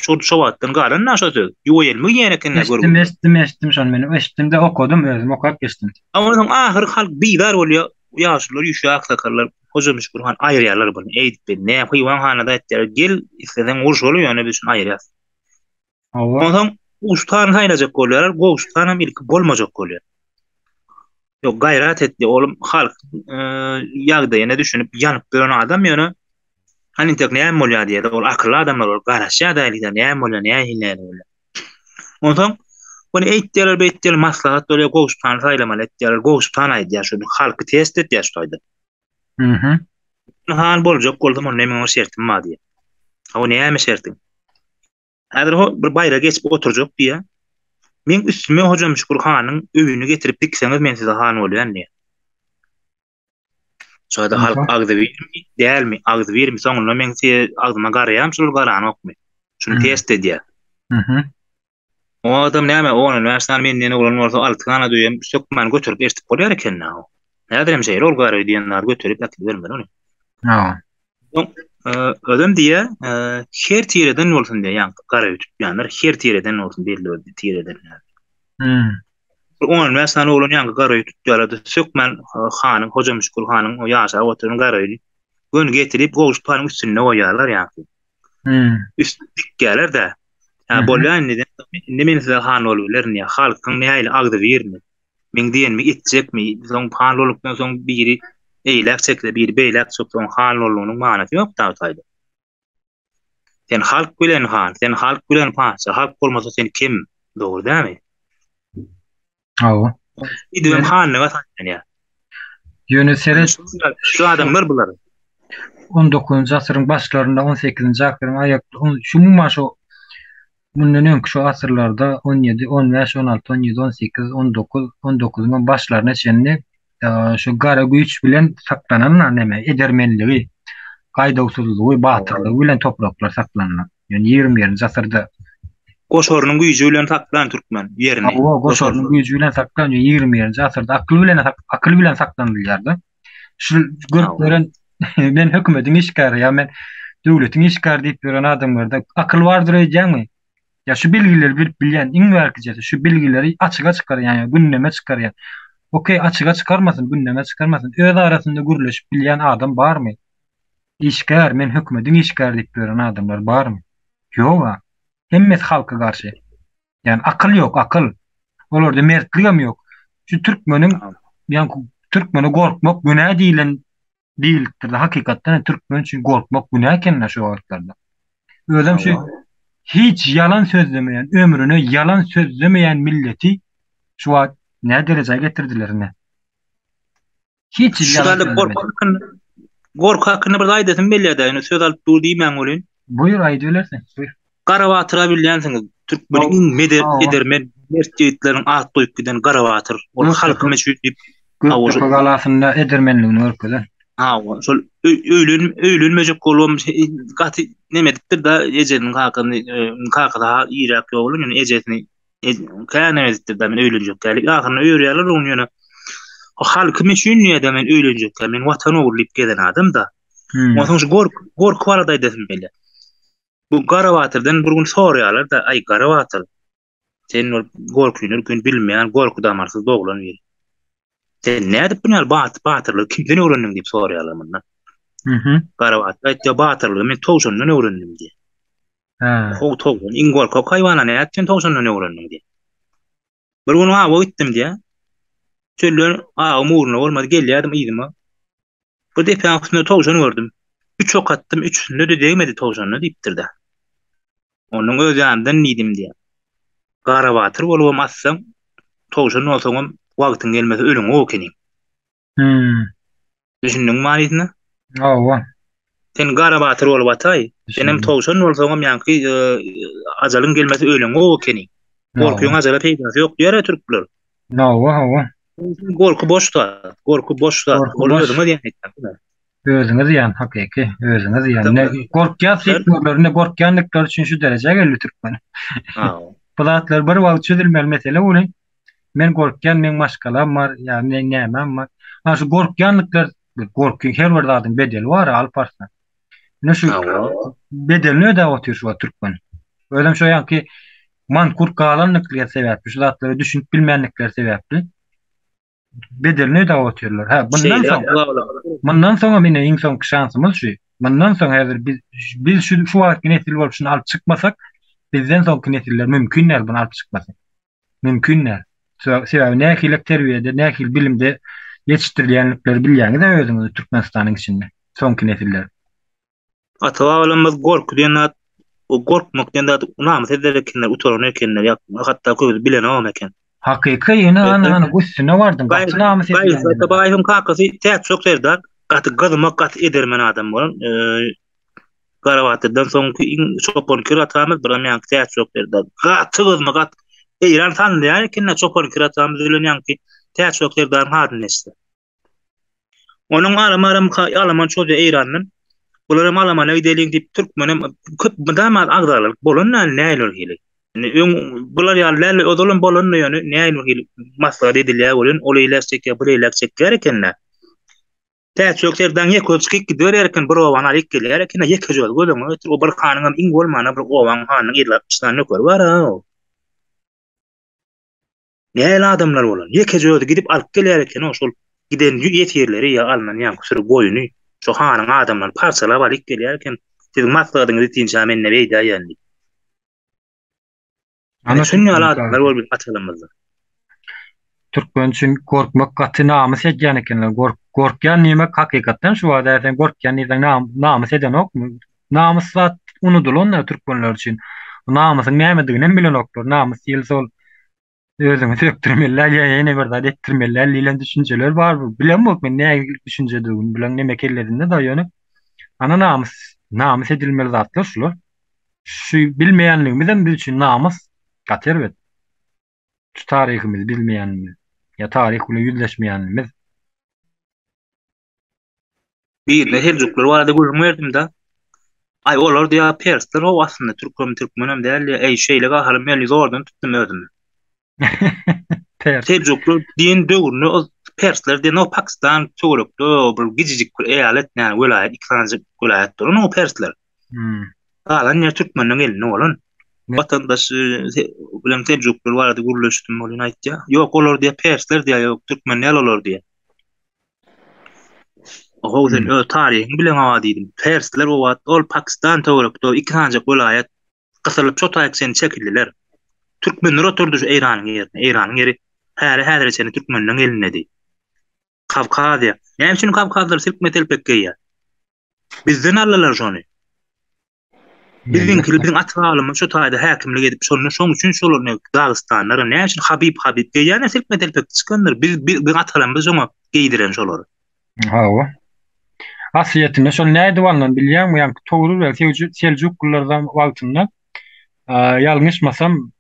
şu şowatdan galan näşe söz. Ýuwelmek ýene kenä görüp. Eşitdim şonu men. Eşitdim-de okudum özüm okap geçdim. Ama onun ahir halk biýdar bolýar. Ýaşlar ýuşak sakarlar. Hocam şükür han aýrýarlar bunu. Eýdip ne hyýwan hanada etdiler. Gel isteden uruş boluyor ýöne biz şunu aýrýar. Allah. Ondan ustan haýlajak bolýar, gowuştanam ilki bolmajak bolýar. Ýok gaýrat etdi, olum halk ýagdaýyna düşünüp ýanyp gören adam ýöne hani tek näme bolýar diýdi, ol akylly adamlar ol, garaşy adaýlyda näme bolýar, näme hilleri bolýar. Ondan bunu beýtdiler maslahat bolýar, gowuştan saýlamaly etdiler, gowuştan aýdýar, şu halky test etdiler şoýda. Han boljak boldum, onu näme şertim ma diýe. O näme şertim? Häzir bir baýra geçip oturjak diýe. Men üstüme hocam şükür hanyň öýüni getirip dikseňiz men size han bolýan diýe. Şoýda halk agdy bermi, dälmi, agdy bermi, soňra men size agdyma garaýam, şol garany okmy. Şunu test edýär. O adam näme, onu näşdan menden oğlan bolsa altygana döýem, sökmän götürüp eşitip bolýar eken näme? Näderem şeýle ol gary diýenler götürüp ýatyp bermer onu. Ha. Adam diye her tireden olsun diye yani kara ütüp yanlar her tireden olsun belli öldü tireden. Onun mesela olan yani kara ütüp yaradı sökmen hanım hocam şükür hanım o yaşa oturun karayı gün getirip gowuştanın üstüne oyarlar yani. Üst gelir de yani bolyan ne men size han olurlar ne halkın ne aile agdı vermi. Men diyen mi itecek mi son han oluktan son biri eýlek çekle bir beýlek çokdan hal bolanyň manasy ýok taýdy. Sen halk bilen han, sen halk bilen paça, halk bolmasa sen kim? Dogry dämi? Awa. İdem han näme saýan ýa? Ýöne seret Şu adamlar bular. 19-njy asyryň başlarynda 18-nji asyryň aýakda şu maşo bundan öňki şu asyrlarda 17, 15, 16, 17, 18, 19, 19-nyň başlaryna çenli şu gara güýç bilen saklanan näme edermenligi, gaýdawsuzlygy, batyrlygy bilen topraklar saklanýar. Yani 20-nji asyrda Goşorunyň güýji bilen saklan türkmen ýerine. Goşorunyň güýji bilen saklanýar 20-nji asyrda akıl bilen saklanýardy. Şu görüp men hökümetiň işgary ya men döwletiň işgary diýip gören adamlarda akıl bardyr eýdäňmi? Ya şu bilgileri bilýän iň berkijesi şu bilgileri açyga çykarýan, gündeme çykarýan. Okey, açığa çıkarmasın, gündeme çıkarmasın. Öz arasında gürleşip bilýän adam barmy? İşgär, men hökümetiň işgär diýip gören adamlar barmy? Ýok. Hemmet halka garşy. Yani akıl ýok, akıl. Olarda mertlik hem ýok. Şu türkmeniň, yani türkmeni gorkmak günah diýildir. Hakykatdan türkmen üçin gorkmak günah eken şu wagtlarda. Özüm şu hiç yalan sözlemeyen, ömrüne yalan sözlemeyen milleti şu wagt ne derece getirdiler ne? Hiç yalan gorku hakkında bir aýdasym belli ýa-da söz alyp dur diýmän bolyn. Buyur aýdy bilersiň. Buyur. Garawatyra bilýänsiňiz. Türkmeniň edermen mertlikleriň at goýup giden Garawatyr. O halkymy şüýdip Gürtük galasynda edermenligini örküden. Şol öýlenmejek bolum gaty nemedipdir da ejeniň hakyny ýyrak ýolun ýöne ejesini känemedipdir da men öýlenjek gelip ahyryna öýrýärler onu ýöne. O halkym üçin ýa-da men öýlenjek, men watan ogurlyp gelen adam da. Ondan şu gork barada edesem belli. Bu Garawatyrdan bir gün sorýarlar da ay Garawatyr sen gorkuny gün bilmeýän gorku damarsyz doglan ýeri. Sen näde bunlar batyrlyk kimden öwrendiň diýip sorýarlar mundan. Garawatyr aýtdy batyrlygy men towşandan öwrendim diýe. Ha. Toğuşan, ingol kok hayvana ne etken toğuşan ne öğrendim diye. Bir gün o gittim diye. Çöller umuruna olmadı gelýärdim ýygyma. Bu defa toğuşan gördüm. 3 ok attım, 3'sünde de değmedi toğuşanna diýipdirdi. Onuň öz ýanyndan nidim diye. Gara batyr bolubam atsaň, toğuşan bolsaňam wagtyň gelmesi ölüň okeny. Düşündiň maňysyny? Awa. Sen gara batyr bolup atay. Senem toğuşan bolsaňam ýanky ajalyň gelmesi ölüň okeny. Gorkuň ajala peýdasy ýok diýär türkler. Awa. Gorku boşda. Ol özüňe diýen. Özüňiz ýan hakyky, özüňiz ýan. Ne gorkýan sektorlaryna gorkýanlyklar üçin şu derejä geldi türkmen. Bu zatlar bir wagt çözülmeli mesele bolan. Men gorkýan, men maşgalam bar, ýa-ni näme bar. Ha şu gorkýanlyklar, gorky her bir zadyň bedeli bar, alparsa. Ne şu bedelini ödäp otyr şu türkmen. Öýlem şu ýanky mankur galanlyklar sebäpli, şu zatlary düşünip bilmeýänlikler sebäpli. Bedelini ödäp otyrlar. Ha, bundan soňra mene iň soňky şansymyz şu. Bundan soň häzir biz şu wagt nesil bolup şunu alyp çykmasak, bizden soňky nesiller mümkünler bunu alyp çykmasak. Mümkünler. Sebäbi nähili terbiýede, nähili bilimde ýetişdirilýänlikleri bilýäňiz özüňiz Türkmenistanyň içinde. Soňky nesiller. Ata-babalarymyz gorku diýen o gorkmak diýen unamy sezerkenler, utoran ekenler, hatda köýüp bilen olma eken. Hakyky ýene ana güssüne bardym. Gaçnamy sezerkenler. Baýym kakasy täç çok serdar, gaty gazymak gaty edermen adam bolan. Garawatydan soňky çopon kiratamyz biram ýanky täç çok serdar. Gaty gazymak gaty eýran tanýar eken çopon kiratamyz bilen ýanky täç çok serdar hadyn nesli. Onuň alaman çoja eýranyň bularym alamana gidelim diýip türkmenem köp damat agdarlyk bolan näler gelek. Bular ýaly odolan bolan ýöne näler gelek. Maslahat edilýär bolan, olaylaşyk ýa bulaylaşyk gerekenler. Täç çok serdan ýekölçik gider eken bir owan alyp gelýär eken ýekejol gödüň o bir hanyň iň bolmana bir owan hanyň ýerlapçydan nöker bar. Näle adamlar bolan. Ýekejol gidip alyp gelýär eken oşol giden ýetýerleri ýa alynan ýanky sürü goýuny şu hanyň adamlar parçalap alyp gelýärken siz maslahatyňyzy diýinçä men näme diýýän? Ana şunu adamlar bolup atylymyzda. Türkmen üçin gorkmak gaty namys edýän ekenler. Gorkýan näme hakykatdan şu wada sen gorkýan näme namys eden okmy? Namys zat unudulan türkmenler üçin. Namysyň nämedigini bilen oklar. Namys ýyl sol özüňi sökdirmeler ýa-ni bir zat etdirmeler diýen düşünjeler bar. Bilenmok men näme düşünje dugum bilen näme kellerinde da ýöne. Ana namys edilmeli zatlar şular. Şu bilmeýänligimizden biz üçin namys gaterwet. Şu taryhymyzy bilmeýänligimiz ýa taryh bilen ýüzleşmeýänligimiz. Bir de herjuklar barada görmeýärdim da. Ay olar diýär persler o aslında türkmenem däl ýa şeýle gahalym ýaly zordan tutdum özümi. Herjuklar diýen döwürne o persler diýen o Pakistan töwerekde bir gijijik bir eýalet näme welaýat ikranjy welaýatdyr o persler. Alan ýa türkmeniň elinde bolan. Vatandaş bilen herjuklar barada gürleşdim bolan aýtdy. Ýok olar diýär persler diýär ýok türkmenler olar diýär. O sen ö taryhyny bilen awadydim. Persler o wagt ol Pakistan töwerekde ikranjy welaýat gysylyp çotaýak seni çekildiler. Türkmenler oturdu şu Eýranyň ýerine. Eýranyň ýeri häzir seni türkmenliň elinde diýip. Kavkazya. Näme üçin Kavkazlar silkmet elpekge ýa? Bizden allalar şonu. Biziň atgalymyz şu taýda häkimlik edip şoň üçin şolar Dagıstanlar näme üçin Habib ýa-ni silkmet elpek çykandyr. Biz atgalymyz şoňa geýdiren şolary. Hawa. Asyetinde şol näde bolan bilýärmi? Ýa-ni Toğrul we Selçuklulardan wagtynda ýalňyşmasam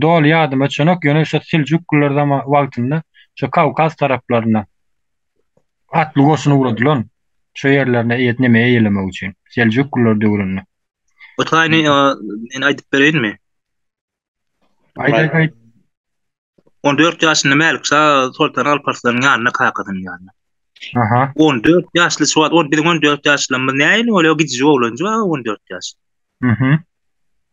dol ýadyma çynok ýöne şu Selçuklulardan wagtynda şu Kavkaz taraplarına atly goşuny urdular. Şu ýerlerine ýetneme eýlemek üçin Selçuklular döwründe. O taýny men aýdyp berenmi? Aýda 14 ýaşynda Mälik Sultan Alparslan ýanyna kakadyn ýaly. Aha. 14 ýaşly şu 14 ýaşly näme oluyor gidiji oglanjy 14 ýaş.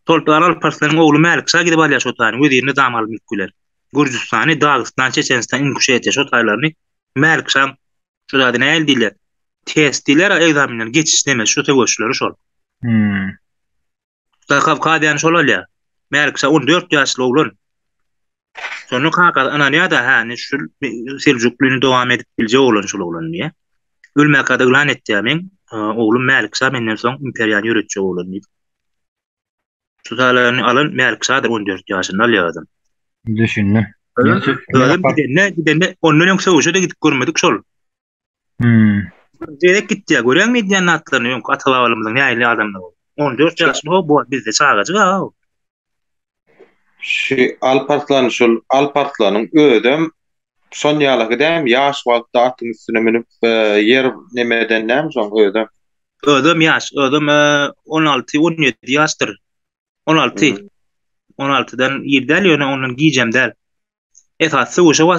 Sultan Alparslan ogly Mälik gidip alýar şu taýny wezirine dam alyp gitdiler. Gürjistany, Dagestan, Çeçenistan, Inguşetiýa şu taýlaryny Mälik şu zady näme diýler? Test diýler, egzaminden geçiş demez şu töweşleri şol. Kavkadyan şolal ya. Merkse 14 ýaşly oglan. Sonra kanka ananya da hani şu Selçuklu'nu devam edip bilje oglan şol oglan diye. Ölmek kadar lan etti men. Oglum Merkse menden soň imperiýany ýöretjek oglan diye. Şu talaryny alan Merkse 14 ýaşynda alýardy. Düşündüm. Öldüm gidende ondan ýoksa oşa da gidip görmedik şol. Direkt gitti ya. Görüyor musun diyen atlarını? Yok atabavalımızın ne aile adamlar oldu. 14 yaşında o bu bizde çağıracak ha. Şu Alparslan'ın ödüm son ýaly gidem ýaş wagtda atyň üstüne minip yer nemeden näme soň ödüm. Ödüm yaş. Ödüm 16-17 yaştır. 16. 16'dan 7'den ýöne onun giyeceğim der. Esasy oşa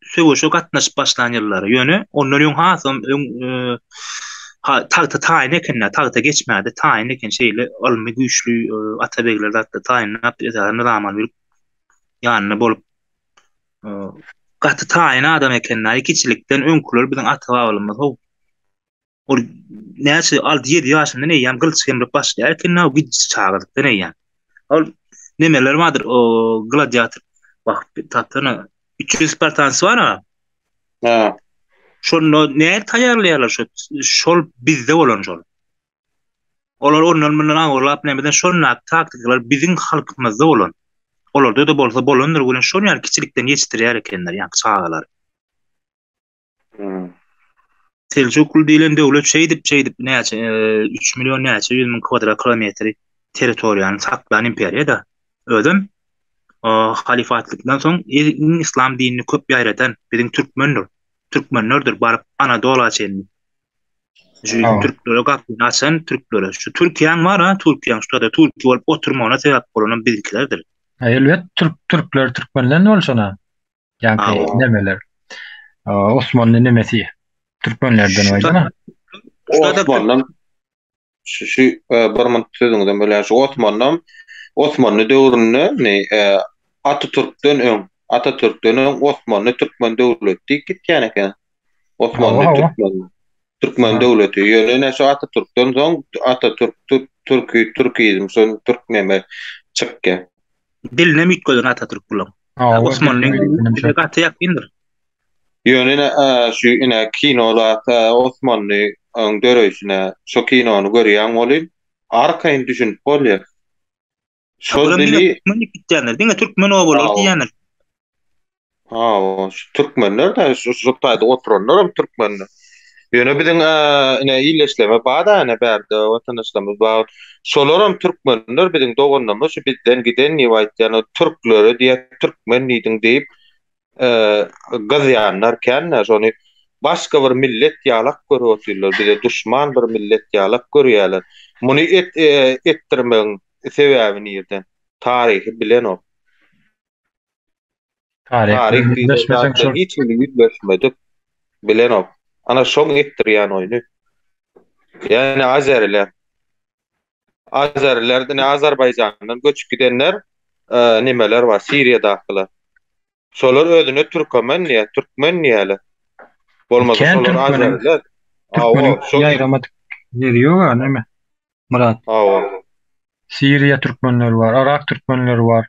söwüşe gatnaşyp başlan ýyllary ýöne ondan ýoň hasam tagta taýyn ekenler tagta geçmädi taýyn eken şeýle almy güýçlü atabegler datda taýyn etýärmi zaman bir ýanyna bolup gaty taýyn adam ekenler ikiçilikden öňküler biziň ata-babalymyz o näçe 6-7 ýaşynda näýem gylç hemre başlaýar ekenler gidip çağırdyk näýem ol nemeler bardyr o gladiator bak tatana 300 Spartans var ha. Ha. Şonu näme taýýarlaýarlar şol bizde bolan şol. Olar ondan bilen aňyrlap nämeden şonnak taktikler biziň halkymyzda bolan. Olarda da bolsa bolandyr bilen şonu ýa kiçilikden ýetirýär ekenler ýa çağalar. Selçuklu diýilen döwlet şeýdip näçe 3 milyon näçe 100 min kvadrat kilometri territoriýany saklanan imperiýada. Ödüm halifatlykdan soň İslam dinini köp ýaýratan biziň türkmenlerdir barıp Anadolu çenli. Şu Türklere gapyny açan Türklere. Şu Türkiýeň bar ha, Türkiýeň şurada Türkiýe bolup oturmagyna sebäp bolan bizkilerdir. Elbet Türkler Türkmenler ne bolşana? Ýa-ni nemeler? Osmanlı nemesi Türkmenlerden baýdana. Osmanlı şu barman sözüňden bilen şu Osmanlı döwründe Atatürk'den Osmanlı Türkmen döwleti gitýän eken. Osmanlı Türkmen döwleti ýöne şu Atatürk'den soň Türkiýizm soň Türkmenler çykdy. Diline mitgölen Atatürk bilen. Osmanlyň gaty ýakyndyr. Ýöne şu ine kinolar Osmanlı döreýişine şu kinony görýän bolyn arkaýyn düşünip bolýar. Şol dili gitýänler, Türkmen o bolar diýenler. Şu Türkmenler de şu taýda oturanlar Türkmenler. Ýöne biziň ine ýyleşleme bada ine berde watandaşlarymyz bar. Şolaram Türkmenler biziň doganlarymyz şu bizden giden ýa Türkleri diýip Türkmen diýdiň diýip gazyanlar kenler şonu başga bir millet ýalak görýärler, bize düşman bir millet ýalak görýärler. Muny etdirmeň sebäbini ýerden taryhy bilen o. Tarih hiç yüzleşmedik bilen o. Ana şoň etdirýän oýny. Yani Azerlerden Azerbaycandan göçüp gidenler nimeler var Siriýada akla. Şolar özüne Türkmen diýerler. Bolmasa şolar Azerler. Ýaýramadyk ýeri ýok näme? Murat. Siriýa türkmenleri var, Arak türkmenleri var.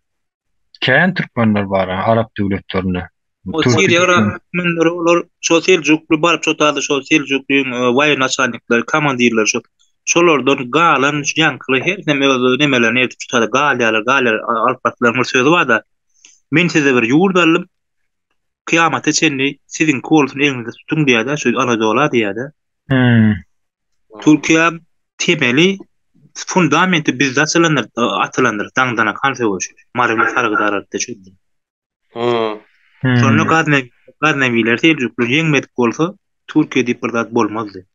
Kän türkmenler var Arap döwletlerinde. O Siriýa türkmenleri olar Selçuklu barıp çotadı Selçukluň waýy naçalnikleri, komandirler şolardan galan ýankyly her nemelerini etip çotady galýalar Alparslanlar sözü bar da men size bir ýurt alym kıyamata çenli siziň koltuň eňizde tutuň diýär şu Anadolu diýär. Türkiýe temeli fundamenti bizde atılanır dağdana kanse oluşur. Marifet sargıdararda çözdü. Sonra Gaznaviler Selçuklu yeňmedik bolsa Türkiýe diplomat bolmazdy.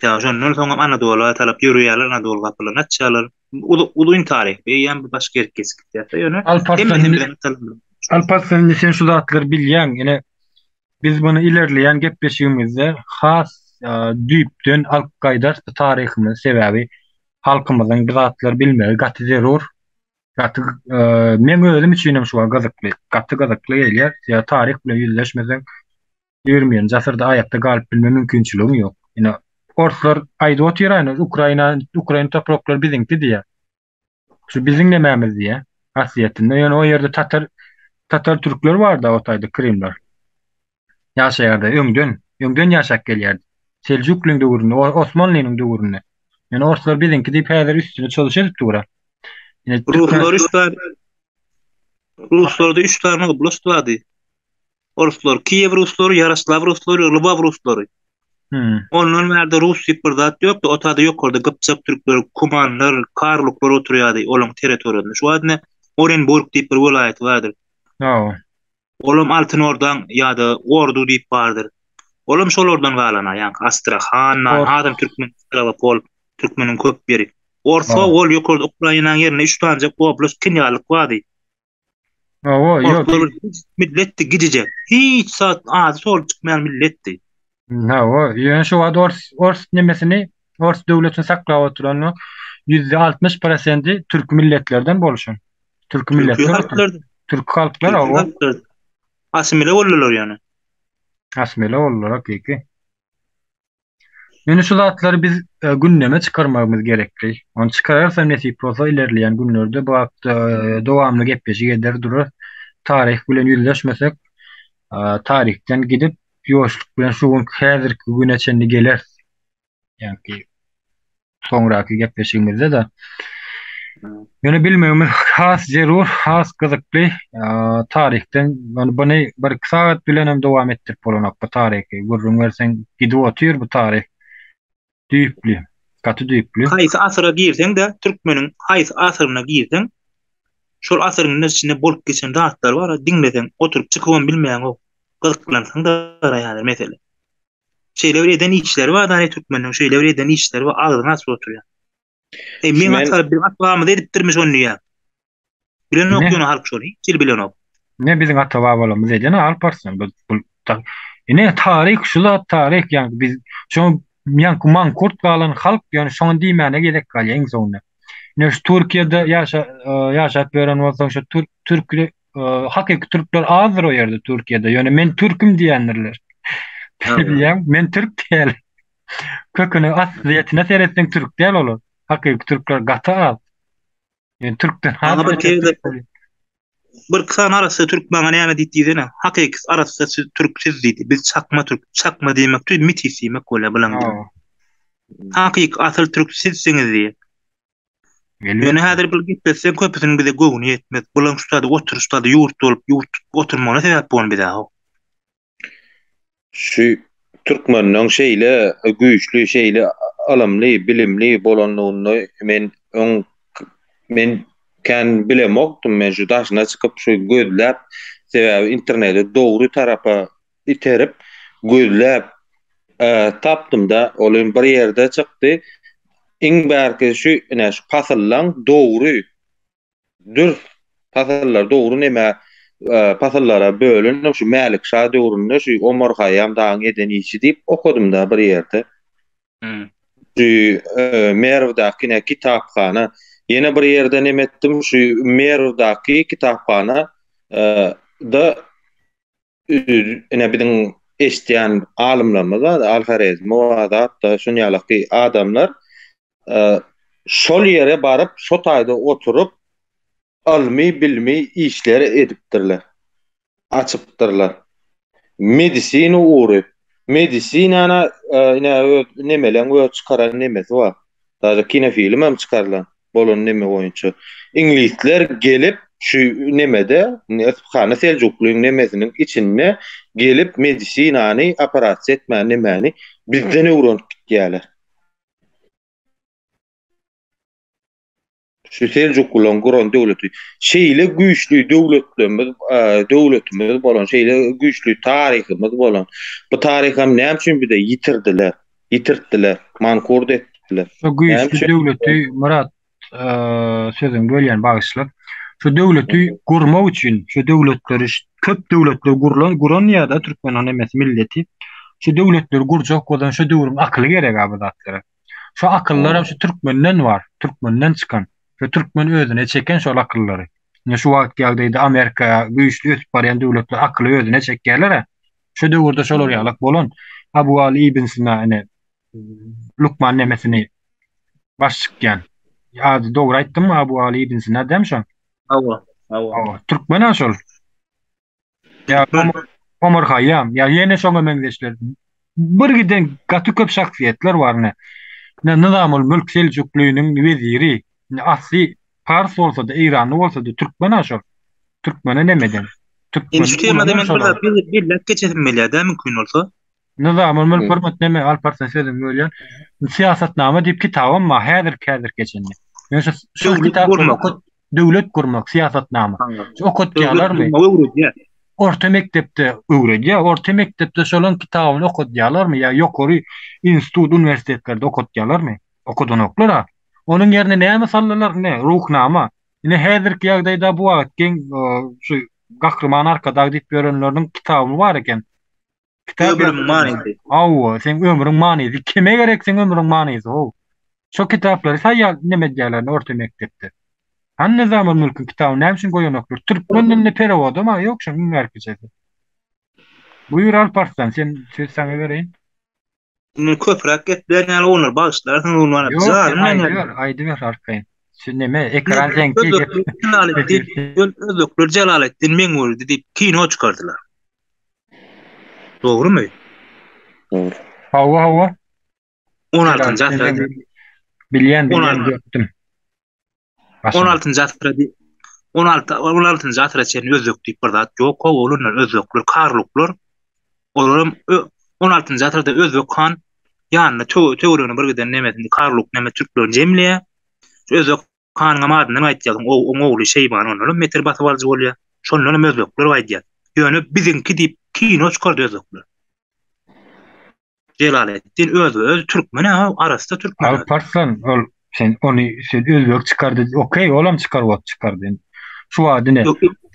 Ya şondan soň Anadolu'ya talap ýörýärler, Anadolu gapylaryny açýarlar. Ulyň tarih beýän bir başga ýerke gitýär. Alparslan sen şu zatlar bilýän, ene biz bunu ilerleyen gepleşigimizde has düýpden alqaýdar taryhymy sebäbi halkymyzyň bu zatlar bilmegi gaty zerur. Gaty men özüm üçin şu gaty gazakly gelýär. Ya tarih bilen ýüzleşmesen 20-nji asyrda aýakda galyp bilme mümkinçiligi ýok. Ine Orslar aýdy otyraýny Ukraina toprakları biziňki diýe. Şu biziň nämemiz diýe. Asliyetinde ýöne o ýerde Tatar türkler bar da otaýda Krimler. Ýaşaýardy öňden ýaşap gelýärdi. Selçukluň döwründe, Osmanlynyň döwründe. Ýöne orslar biziňki diýip häzir üstüne çalışýar tura. Ýöne Ruslar Ruslarda 3 tane oblast vardı. Ruslar, Kiyev Rusları, Yaroslav Rusları, Lvov Rusları. Onların merde Rus diýip bir zat ýokdy. Otada ýok orada Gıpçak türkler, Kumanlar, Karluklar oturýardy olaň territoriýasyna. Şu adne Orenburg diýip bir welaýat bardyr. Olam Altyn Ordan ýa-da Ordu diýip bardyr. Olam şolardan galana, ýa-ni Astrahan, Adam Türkmen, Stavropol Türkmeniň köp beri. Orsa ol ýokurda Ukrainanyň ýerine 3 tane oblast kinýalyk bardy. Milletdi gidecek. Hiç saat az sol çıkmayan milletdi. Yani şu ad Ors nemesini Ors döwletini saklap oturan %60% Türk milletlerden boluşan. Türk milletler. Türk halklar asimile bolurlar yani. Asimile bolurlar hakiki. Yani şu zatları biz gündeme çıkarmamız gerekli. Onu çıkararsam nesip olsa ilerleyen günlerde bu devamlı gepleşik eder durur. Tarih bilen yüzleşmesek tarihten gidip yoşluk bilen şu gün häzirki güne çenli geler. Yani sonraki gepleşigimizde de yani bilmiyorum has zerur has gızıklı tarihten yani bana bir saat bilen hem devam ettirip bolanak bu tarihi gurrun versen gidip otuyor bu tarih düýpli katı düýpli haýsy asyra girsen de Türkmeniň haýsy asyryna girsen şol asyryň içinde bolup geçen zatlar bar diňlesen oturup çykyp bilmeýän o gızıklansaň da ýa-ni mesele şeýle eden işleri var da Türkmeniň şeýle eden işleri var agdyna asy oturýar. Men atar bir atwamy edipdirmiş onu ýa. Bilen okýany halk şoly, kil bilen ok. Ne biziň ata-babalarymyz edýän alparsyn bu ine tarih şula tarih ýa biz şu man kurt galan halk ýa-ni şoň diýmäne gerek galýar eň sonunda. Ne şu Türkiýede ýaşap beren bolsaň şu türk hakyky türkler azdyr o ýerde Türkiýede. Ýöne men türküm diýenler. Men türk diýelim. Köküni asliýetine seretsen türk diýel olur. Hakyky türkler gata az. Yani türkden bir kısan arası Türk bana näme diýdi hakyky arası Türk siz diýdi. Biz çakma diýmek tüy mitisi mek gola bilen. Hakyky asl Türk sizsiňiz diýdi. Yani häzir bir gitmesem köpüsiniň bize göwüni ýetmez. Bulan şurada oturuşda ýurt bolup oturmagyna sebäp bolýan bize. Şu Türkmeniň şeýle güýçli şeýle alamly bilimli bolanlygyny men kan bilemokdum men şu daşyna çykyp şu gözläp sebäbi internetde dogry tarapa iterip gözläp tapdym da olym bir ýerde çykdy. Iň bärki şu pasyllaň dogry dür pasyllar dogry näme pasyllara bölünip şu Mälik Şah döwründe şu Omar Hayyam daň eden işi diýip okudum da bir ýerde. Merwdaky kitapxana ýene bir ýerde näme etdim şu Merwdaky kitapxana da biziň eşdiýän alymlarymyz Al-Harazmi we da şonýalyky adamlar şol ýere baryp şo taýda oturup almy bilmi işleri edipdirler. Açypdyrlar. Medisina uğru. Medisinana nemelen öýe çykaran nemesi bar. Daýy kinofilm hem çykarlan. Bolan neme boýunça. İnglisler gelip şu nemede Nesbhana Selçukluň nemesiniň içinde gelip medisinany operatsiýa etmän nemeni bizden öwrenip gitýärler. Şu Selçukluň guran döwleti şeýle güýçli döwletimiz bolan şeýle güýçli taryhymyz bolan bu taryham näme üçin bide ýitirdiler mankurt etdiler. Şu güýçli döwleti Murat sözüň bölýän bagyşlap şu döwleti gurmak üçin şu döwletleri köp döwletler guran ýa-da Türkmen emesi milleti şu döwletler gurjak bolan şu döwrüň akly gerek abi zatlara. Şu akyllar hem şu Türkmenden bar, Türkmenden çykan. Şu Türkmen özüne çeken şol akyllary. Ne şu wagt ýagdaýda Amerika güýçli ösüp barýan döwletler akly özüne çekýärler. Şu döwürde şolar ýalyk bolan Abu Ali ibn Sina Lukman nemesini baş çıkýan. Ýa dogry aýtdym Abu Ali ibn Sina demşem. Awa, awa. Türkmen aşol. Ya Türkmen. Omar Hayyam ya yine şoňa meňzeşler. Bir giden gaty köp şahsiýetler bar ne. Nizamul Mülk Selçukluynyň weziri, asli Pars bolsa da Iranly bolsa da Türkmen aşol. Türkmene nemeden? Indi şu temada men bir lek geçelim meliyada mümkün olsa. Nizamul Mülk hürmet neme Alparslan sözüm bolýan. Siýasatnama diýip kitabam ma häzir geçenli. Ýöne şu kitapy okut döwlet gurmak siýasatnama. Okutýarlarmy? Orta mektepde öwredýär. Orta mektepde şolan kitabyny okutýarlarmy? Ya ýokary institut, universitetlerde okutýarlarmy? Okudan oklara. Onun yerine näme sallarlar? Ne? Ruhnama. Ine häzirki ýagdaýda bu wagt geň şu gahrman arkada diýip görenleriniň kitaby bar eken. Ömrüm maniydi. Awa, sen ömrüň maniydi. Kime gerek sen ömrüň maniydi? Şu kitaplary saýýar neme diýerler orta mektepde. Han Nizamul Mülk'ün kitabı näme üçin goýanoklar? Türkmen diline perewody ma ýok şu merkezde. Buyur Alparslan, sen söz sana bereýin. Indi köprak getler ýaly onuň bagşlaryň onlara Aýdy ber arkaýyn. Şu neme ekran reňki Özbekler Jalalettin Meňwurdi diýip kino çykardylar. Dogrymy? Doğru. Hawa. 16-njy asyrda Bilýän gördüm. 16-njy asyrda 16-njy asyrda çen özbek diýip bir zat ýok, olanlar özbekler, karluklar. Olaram 16-njy asyrda özbek han ýanyna töwrüni bir giden nemesini karluk neme türkler jemleýär. Özbek hanyň amadyny aýtýar, o ogly Şeýban onuň meter basyp alýy bolýar. Şonlaryň özbekler aýdýar. Ýöne biziňki diýip kino çykardy özbekler. Jalalettin öz Türkmen arasynda Türkmen. Alparslan sen onu özbek çykardy. Okey, olam çykardy. Şu adyny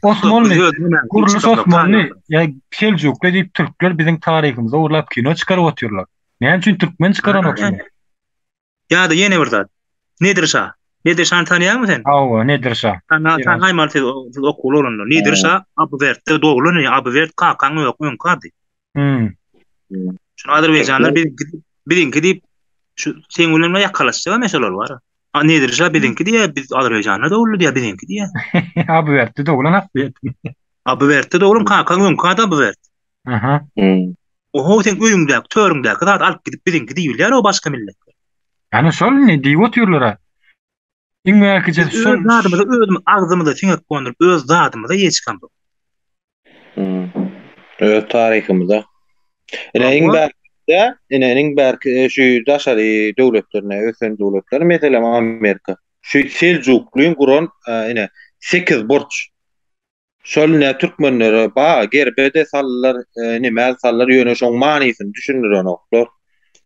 Osmanlı Kuruluş Osmanlı ya Selçuklu diýip türkler biziň taryhymyza urlap kino çykaryp otyrlar. Näme üçin türkmen çykaran okşaýar? Ya da ýene bir zat. Nedir şa? Nedir şa tanýarmy sen? Awa, nedir şa? Sen haýmal tez okul olanda. Nedir şa? Abwert dogluny, Abwert kakaň ýok kady. Şunu Azerbaýjanlar biziňki diýip şu sen bilen ýakalaşýar meşeler bar. Nedir şa biziňki diýip biz Azerbaýjanda da ully diýip biziňki diýip. Abwert doglan Abwert. Abwert doglum kakaň ýok kady Abwert. Aha. Oho sen öýüňdäki, törüňdäki zat alyp gidip biziňki diýilýär o başga milletler. Yani şol ne diýip otyrlar? Iň merkezi şol zatymyza özüm agzymyza çeňek gondurup öz zatymyza ýeçkan. Öz tarihimizde. Iň berki şu daşary döwletlerine, ösen döwletler, meselem Amerika. Şu Selçukluň guran 8 burç. Şol ne türkmenleri gerbede sallar, nime sallar ýöne şoň manysyny düşündiren oklar.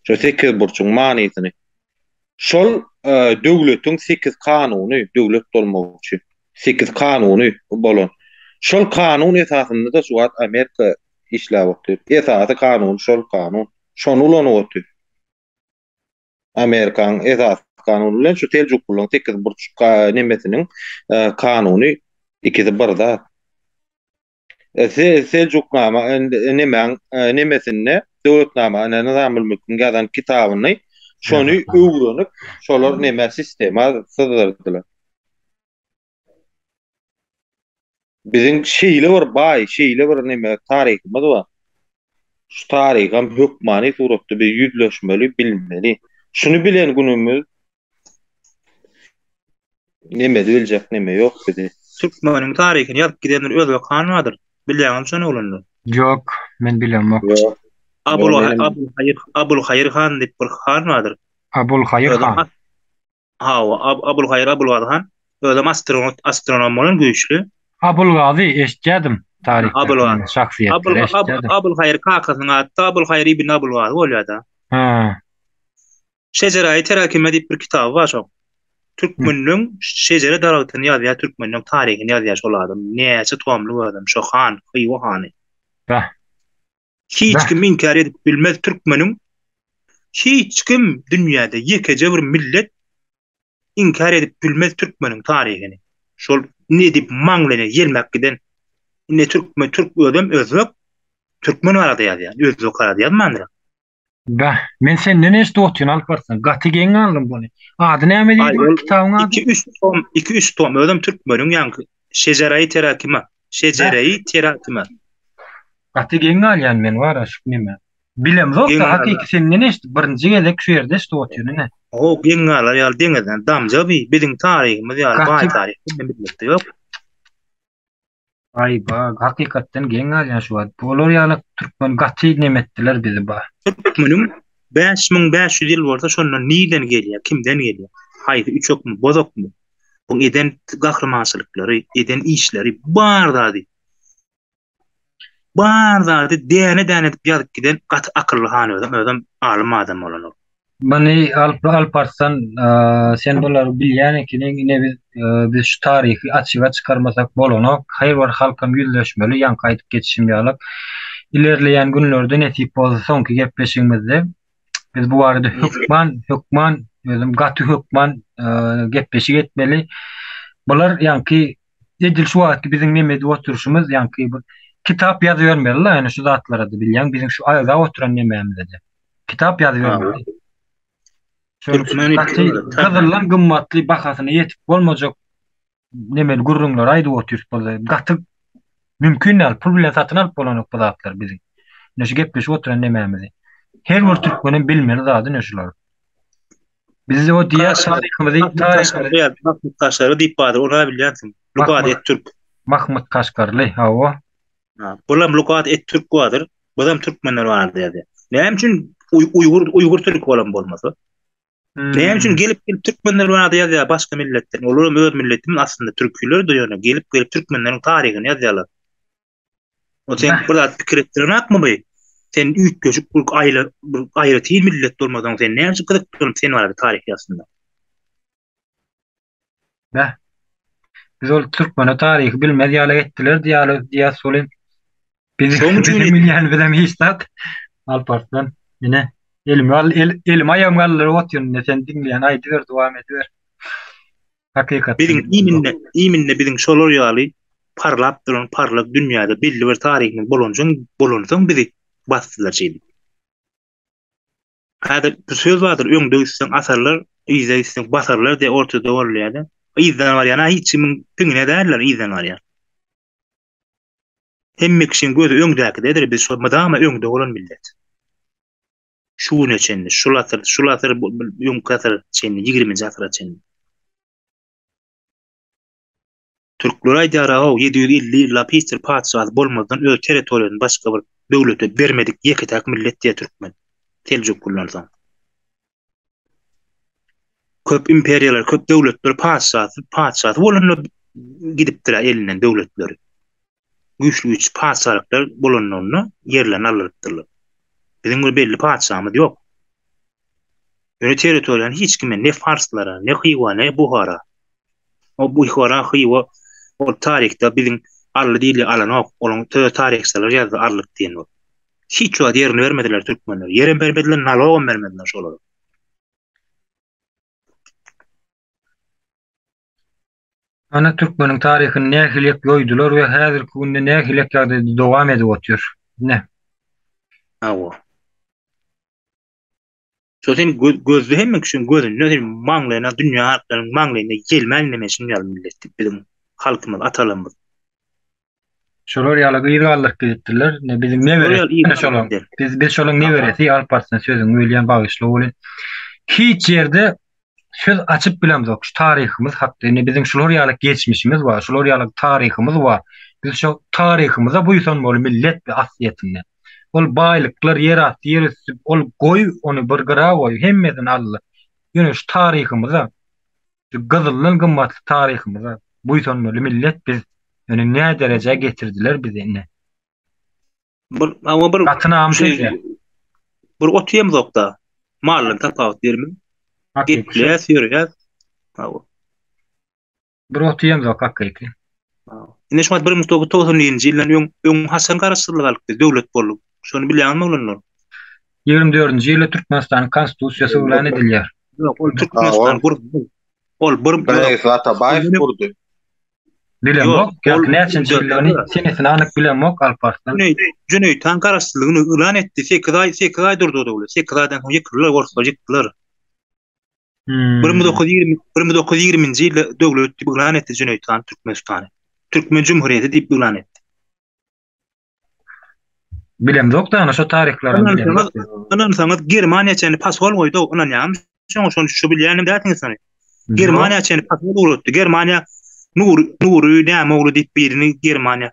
Şu 8 burçyň manysyny. Şol döwletiň 8 kanuny, döwlet bolmak üçin 8 kanuny bolan. Şol kanun esasında da şu Amerika işläp otýar. Esasy kanun, şol kanun. Şonu ulanyp otýar. Amerikaň esas kanuny bilen şu Selçukluň 8 burç nemesiniň kanuny ikisi birda. Selçuknama nemesinde döwletnama Nizamul Mülk'ün gazan kitabyny şonu öwrenip şolar neme sistema sydyrdylar. Biziň şeýle bir neme taryhymyz bar. Şu taryhym hökmany suratda bir ýüzleşmeli, bilmeli. Şunu bilen günümüz neme biljek, neme ýok bizi. Türkmeniň taryhyny ýazyp gidenler özbek hanmadyr. Bilýäňem şonu olanlar. Yok, men bilemok. Abul Hayr Han diýip bir han bardyr. Abul Hayr Han. Abul Hayr han. Özüm astronom bolan güýçli. Abul Gazi eşitdim tarihte. Abul Hayr kakasynyň adı Abul Hayr ibn Abul Gazi bolýar-da. Şejere-i Terakime diýip bir kitab bar şo. Türkmeniň şejere daratyny ýazýar, Türkmeniň taryhyny ýazýar şol adam. Näçe tomly adam şo han, Hywa hany. Hiç kim inkar edip bilmez Türkmeniň. Hiç kim dünýäde ýekece bir millet inkar edip bilmez Türkmeniň taryhyny. Şol ne diýip maňlany ýelmek giden ne Türk ödem özbek Türkmen arada ýazýar. Özbek arada ýazmandyr. Men senden eşdi otuyan Alparslan. Gaty geň aldım bunu. Ady näme Ay diýdi ol kitabyň ady? 2-3 tom ödüm türkmeniň ýanky şejerai terakima. Şejerai terakima. Gaty geň alýan men wara şu nime. Bilem zok da Geň hakyky senden eşdi. Birinji gelek şu ýerde eşdi otuyan ne? o geň alar ýaly deňizden damja bi biziň taryhymyz ýaly Gaty baý taryh bilmekde ýok. Ay hakykatdan geň alýan şu wagt. Bolar ýaly türkmen gaty nemetdiler bizi ba. Türkmeniň 5500 ýyl bolsa şondan niden gelýär, kimden gelýär? Haýdy üçokmy, bozokmy? Bu eden gahramaçylyklary, eden işleri bar zady. Bar zady däne edip ýazyp giden gaty akylly hany özüm alim adam bolanok. Bani Alparslan sen bolar bilýän ekeni biz şu taryhy açyga çykarmasak bolanok. Haýr bir halkam ýüzleşmeli, ýanky aýdyp geçişim ýalyp. İlerleyen günlerde netip bolsa soňky gepleşigimizde biz bu barada hukman özüm gaty hukman gepleşik etmeli. Bular ýanky edil şu wagtky biziň nemede oturuşymyz ýanky bu kitap ýazyp bermeli la, ýani şu zatlara da bilýän biziň şu aýda oturan nememizde. Kitap ýazyp bermeli. Türkmeni Gazırlan gymmatly bahasyna ýetip bolmajak nemeli gurrunlar aýdy oturup bolsa gaty mümkin näl pul bilen satyn alyp bolanok bu zatlar biziň. Näşe gepleşip oturan nememizi. Her bir türkmenin bilmeli zady näşeler. Biz o diýär taryhymyzy Kaşary diýip badyr, ona bilýänsiň. Lugat et türk. Mahmud Kaşgarly, hawa. Bulam lugat et türk badyr. Bulam türkmenler bar diýdi. Näme üçin Uygur türk bolan bolmasy? Näme üçin gelip türkmenler bar diýdi, başga milletden. Olaram öz milletimin aslında türküler diýýär. Gelip türkmenleriň taryhyny ýazýarlar. O sen burada pikir etdiren akmy bu? Sen üç göçük ayrı değil millet olmadan sen ne yapacak kadar sen var bir tarih aslında. Ne? Biz ol Türkmen tarihi bilmez ýaly etdiler diýär solen. Bizim milýän bilen hiçnat Alparslan ine elim aýam gallar otýan sen dinleýän aýdyr dowam ediber. Hakykat. Biziň biziň şolar ýaly parlap duran parlak dünýäde belli bir taryhyň bolonjaň bizi bastılar şeydi. Hadi bu söz vardır, öňde üstün asarlar, ýyza üstün basarlar diye ortada bolýardy. Ýyzdan var ýana hiç kimin piňine därler ýyzdan var ýa. Hemme kişinin gözü öňdäkidedir, biz madama öňde bolan millet. Şuny çenli, şulatır ýumkatır çenli, 20-nji asra çenli. Türkler aýdýar, 750 ýyl Peter padşah bolmadan öz territoriýasyny başga bir döwlete bermedik, ýeketäk millet diýe türkmen. Teljuk kullansan. Köp imperiýalar, köp döwletler padşah bolanlar gidipdir elinden döwletleri. Güýçlü padşahlyklar bolanlaryny ýerlerini alypdyrlar. Biziň bir belli padşahymyz ýok. Ýöne territoriýany hiç kime ne farslara, ne Hywa, ne Buhara. O Buhara, Hywa o tarihte biziň arly dili alanok, olaň tarihçiler ýazdy arlyk diýen. Hiç wagt ýerini bermediler türkmenler. Ýerini bermediler, nalogam bermediler şolara. Ana türkmeniň taryhyny nähilek ýoýdular we häzirki günde nähilek ýagdaýda dowam edip otýar. Ne? Awa. Şoň gözde hemme kişinin gözünde maňlaýan dünýä halklarynyň maňlaýyna gelmänlemeşin ýaly millet biziň halkymyz, atalarymyz. Şolar ýaly gyýrgalyk gidipdiler. Ne biziň ne beresi şolar. Biz şolaň ne beresi Alparslan sözüň öýlen bagyşly bolan. Hiç ýerde söz açyp bilemzok. Şu taryhymyz hakda ne biziň şolar ýaly geçmişimiz bar, şolar ýaly taryhymyz bar. Biz şu taryhymyza buýsan bol millet bir asliýetinde. Ol baýlyklar yer asty yer üstü ol goý onu bir gara goý hemmeden aldy. Ýöne şu taryhymyza şu gyzyllyň gymmatly taryhymyza buýsan bol millet biz ýöne ne derejeye getirdiler bizi ne. Bir gatynam bir otýamzokda malym tapawut bermem. Gitles ýürýär. Bir otýamzok hakykly. Ine şumat 1990-njy ýyldan öň Hasan Karasylyk döwlet boldy. Şonu bilýärmi olanlar? 24-nji ýylda Türkmenistanyň konstitusiýasy ulan edilýär. Ol Türkmenistan ol bir Atabáyew kurdy. Bilemok, Ol ýa-ni näçin çyllygyny senesini anyk bilemok Alparslan. Cüneyt han garaşsyzlygyny ilan etdi. 8 ay durdy döwlet. 8 aýdan soň ýekirler, gorsular ýykdylar. 1920-nji ýylda döwlet diýip ilan etdi Cüneyt han Türkmenistany. Türkmen Cumhuriýeti diýip ilan etdi. Bilemok da şo taryhlaryny bilemok. Anan saňat Germaniýa çäni paswol goýdy. Anan ýam şoň şu bilýänim dätiň sany. Germaniýa çäni paswol urutdy. Germaniýa Nuri näme oglu diýip birini Germaniýa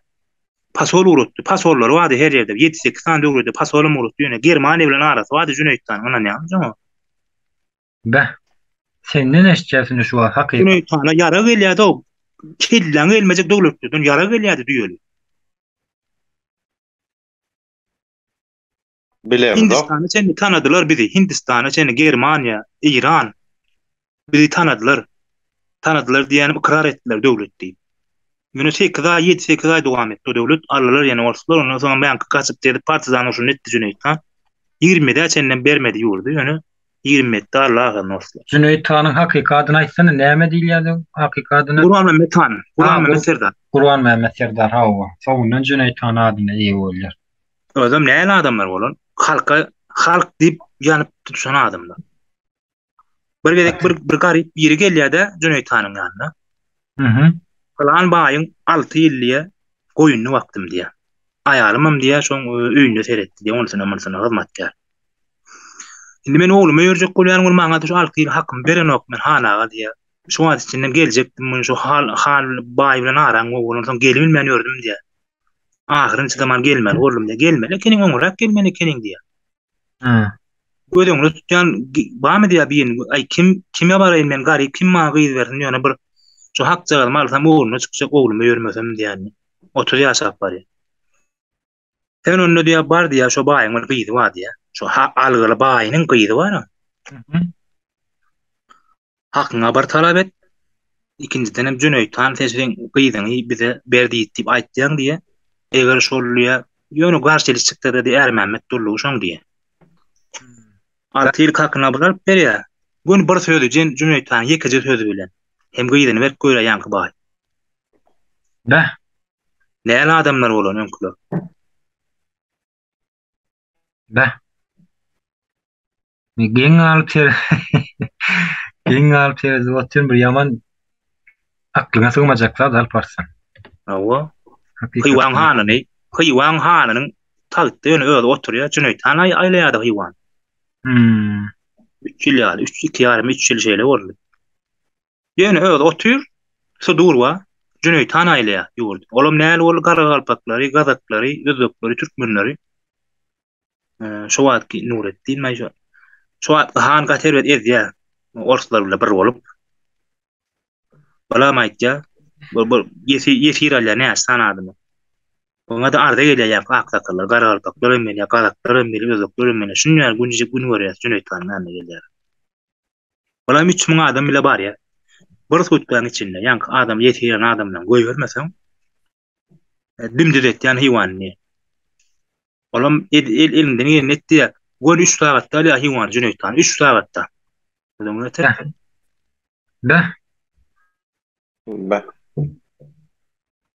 paswol urutdy. Paswollary wady her ýerde 7-8 tane döwlette paswolum urutdy. Ýöne Germaniýa bilen arasy wady Cüneyt'den. Anan ýam şoň. Bäh. Sen ne eşitjäsiň şu hakykat? Cüneyt'ana ýara gelýärdi o. Kelläň elmejek döwletlerden ýara gelýärdi diýeli. Bilemok. Hindistan'ı seni tanıdılar bizi. Hindistan'ı seni Germaniya, İran bizi tanıdılar. Tanıdılar diýenim ikrar etdiler döwlet diýip. Ýöne 7-8 ay dowam etdi o döwlet. Allalar ýene orsular ondan soň ben kaçyp dedi partizan uşun etdi Cüneyt han. 20-de senden bermedi ýurdy ýöne 20-de Allah'ın orsular. Cüneyt hanyň hakykatyny aýtsana näme diýilýär hakykatyny? Kur'an Mehmet han. Kur'an Mehmet Serdar. Kur'an Mehmet Serdar hawa. Şoňdan Cüneyt han adyna iyi bolýar. Özüm näme adamlar bolan? Halk diýip ýanyp tutuşan adamlar. Bir gedek bir garyp biri gelýär-de Cüneyt hanyň ýanyna. Falan baýyň 6 ýyllyğa goýunny wagtym diýär. Aýalymam diýär, şoň öýünde seretdi diýär, onsuna hyzmatkar. Indi men oglumy ýörjek bolýan ol maňa şu 6 ýyl hakym berenok men hanaga diýär. Şu wagt içinden geljekdim, şu hal baý bilen aran ogulun soň gelmän ýördüm diýär. Ahyrynçy zaman gelmän oglum diýär, gelmeli, keniň oňrak gelmeli keniň diýär. Gödüňi tutýan bamy diýär biýin, ay kime baraýyn men garyp kim maňa gyz bersin ýöne bir şu hak jagalym alsam oglumy çykjak oglumy ýörmesem diýär. 30 ýaşap bary. Sen onu diýär bar diýär şo baýyň bir gyzy bar diýär. Şo algyly baýynyň gyzy bar. Hakyňa bar talap et. İkinciden hem Cüneyt han seçilen gyzyny bize berdi diýip aýtdyň diýär. Eger şolluya ýöne garşylyk çykdy da diýär Mehmet Dullu şoň diýär. 6 ýyl hakyna bular berýär. Gün bir sözü Cüneyt han ýekiji sözü bilen hem gyzyny berip goýra ýanky baý. Bäh. Näme adamlar bolan öňküler. Bäh. Geň altyr. Geň altyr zowatyn bir ýaman aklyňa sygmajak zat Alparslan. Awa. Hywan hanany, hywan hananyň tagty ýöne öýde oturýar, Cüneyt han aýlaýardy hywan. 3 ýyl ýaly, 3 ýarym 3 ýyl şeýle boldy. Ýöne öýde otur, şu durwa Cüneyt han aýlaýar ýurdy. Olam näle bol Garagalpaklary, Gazaklary, Özbekleri, Türkmenleri. Şu wagtky Nuretdin maýşa. Şu wagt han gaterbet edýär. Orsular bilen bir bolup. Bala maýtja, bir ýesir alýar näçe sanadymy. Oňa da arda gelýär aksakallar, Garagalpaklar emeli, Gazaklar emeli, Özbekler emeli. Şunlar günjek gün görýär Cüneyt hanyň ýanyna gelýär. Bala 3000 adam bile bar ýa. Bir sutbaň içinde ýanky adam ýetiren adam bilen goý bermeseň dimdir etýän hywan. Olam elinden ýerine etdi. Gol 3 sagatda ýa hywan Cüneyt han 3 sagatda. Bäh. Bäh.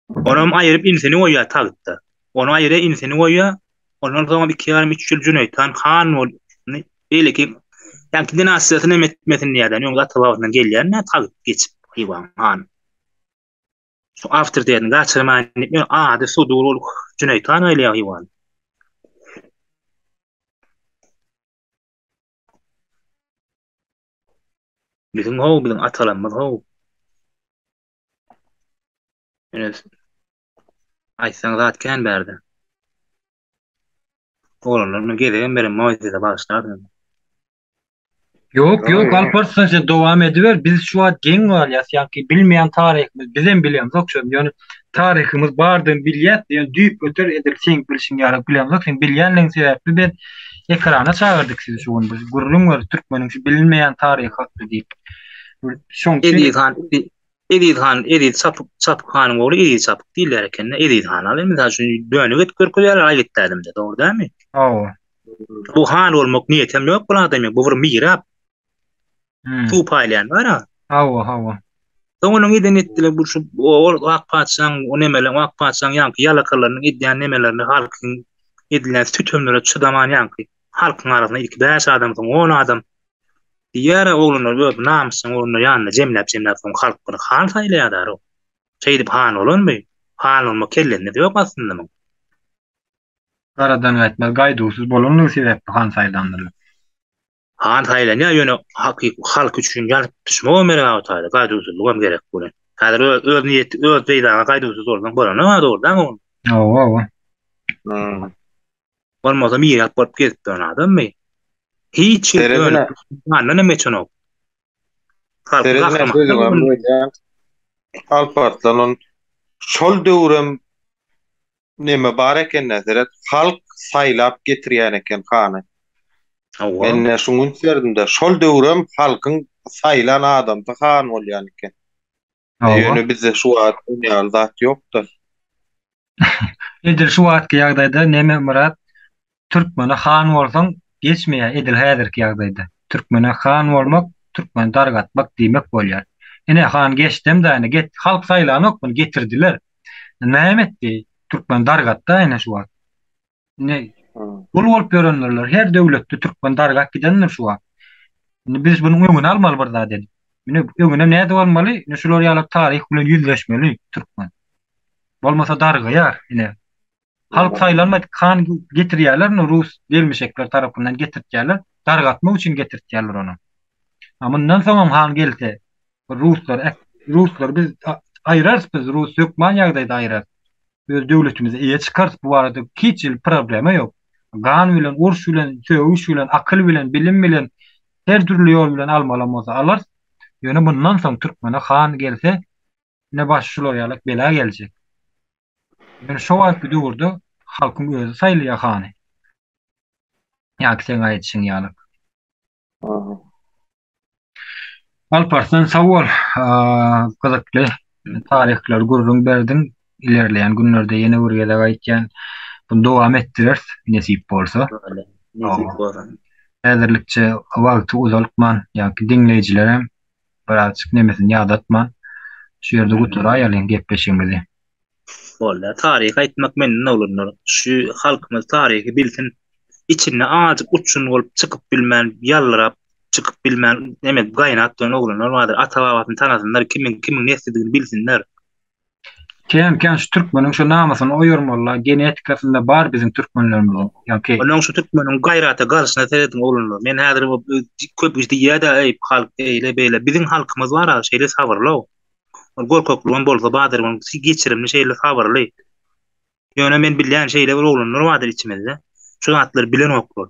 Onam aýryp insany goýýar tagtda. Onu aýryp insany goýýar. Ondan soň 2 ýarym 3 ýyl Cüneyt han bol. Belki ýanky dinasiýasyny etmesin diýärler. Ýöne gatawagyndan gelýär, näme tagyp geçip hywan han. Şu after diýen gaçyrman etmeýär. Ady su dur Cüneyt han aýlaýar hywan. Bizim atalarymyz Evet. Aýsaň zat kän berdi. Olanlaryny gelen berim maýzyda başlardy. Yok Alparslan sen dowam ediber. Biz şu an geň bolýas ýa-ki bilmeýän taryhymyz, bizem bilýän zokşam. Ýöne taryhymyz bardyň bilýät, ýöne düýp öter edip sen bilişiň ýaly bilýän zok. Sen bilýänligiň sebäpli ben ekrana çağırdyk sizi şu gün. Gurulun var Türkmeniň şu bilinmeýän taryhy hakda diýip. Edit han çap hanyň ogly Edit çap diýler eken. Edit han alym da şu dönüp görkezler aýlykdadım da, dogry dämi? Bu han bolmak niýetim ýok bu adam, bu bir mirap. Tu paýlayan bar ha. Hawa. Soňra eden etdiler bu şu o akpaçsan o nemelen o akpaçsan ýanky ýalakalarynyň edýän nemelerini halkyň edilen tütümlere çydaman ýanky halkyň arasynda ilk 5 adamyň 10 adam diýär oglanlar göp namsyň oglanlar ýanyna jemläp soň halk bunu han saýlaýar o. Şeýdip han bolanmy? Han olma kellendir ýok aslında. Garadan gaýtmaz gaýdusuz bolanlygy sebäpli han saýlandyryl. Han saýlanýar ýöne halk üçin ýalyp düşmegi merä taýda gaýdusuzlygam gerek bolan. Häzir öz niýeti öz beýdana gaýdusuz bolsaň bolanma dogrudan o. Oo. Bolmasa mir ýalyp ketip adammy. Hiç öyle. Ne meçonok. Alparslan şol döwrem neme bar eken näzeret halk saýlap getirýän eken hany. Men şuň ünserdimde şol döwrem halkyň saýlan adamdy han bolýan eken. Ýöne bizde şu wagt ýaly zat ýokdur. Edir şu wagtky ýagdaýda neme murat türkmene han bolsaň geçmeýär edil häzirki ýagdaýda. Türkmene han bolmak, türkmen dargatmak diýmek bolýar. Ene han geçdim get halk saýlanok getirdiler. Näme etdi? Türkmen dargatda ene şu wagt. Ne? Bolup görenler her döwletde türkmen dargat gidenler şu wagt. Biz bunu öňüne almaly bir zat dedik. Mine öňüne näde bolmaly? Şular ýaly taryh bilen ýüzleşmeli türkmen. Bolmasa dargaýar ine. Halk saýlanmady, kan getirýärler, Rus gelmişekler tarapyndan getirýärler, dargatmak üçin getirýärler onu. Amyndan soň han gelse, Ruslar biz aýrarys, biz Rus ýokman ýagdaýda aýrar. Öz döwletimize eýe çykars bu arada hiç problema ýok. Gan bilen, urş bilen, söwüş bilen, akyl bilen, bilim bilen her türlü ýol bilen almalamasa alar. Ýöne bundan soň türkmene han gelse ne başşular ýalyk bela geljek. Men şu wagt döwürde halkyň özü saýlýar hany. Ýa-ki sen aýtşyň ýalyk. Alparslan sawol gyzykly tarihler gurrun berdin ilerleýän günlerde ýene bir gele aýtýan bunu dowam etdirer nesip bolsa. Häzirlikçe wagty uzalykman ýa-ki dinleýijilerem birazçyk nemesini ýadatman. Şu ýerde guturaýalyň gepleşigimizi. Bolla tarih aýtmak menden bolunur. Şu halkymyz tarihi bilsin. İçinde azıcık uçun olup çıkıp bilmän, ýallyrap çıkıp bilmän neme gaýnatdan oglanlar bardyr. Ata-babasyny tanasınlar, kimin neslidigini bilsinler. Ken şu türkmeniň şu namasyny oýurmalar, genetikasynda bar bizim türkmenlerimiz. Ýa-ki onuň şu türkmeniň gaýrata garşyna seredin oglanlar. Men häzir köp işte ýa-da halk eýle beýle biziň halkymyz bar, şeýle sabrly. Gorkokluğun bolsa badyr bunu geçirimli şeýle sabrly. Ýöne men bilýän şeýle oglanlar bardyr içimizde. Şu zatlar bilen oklar.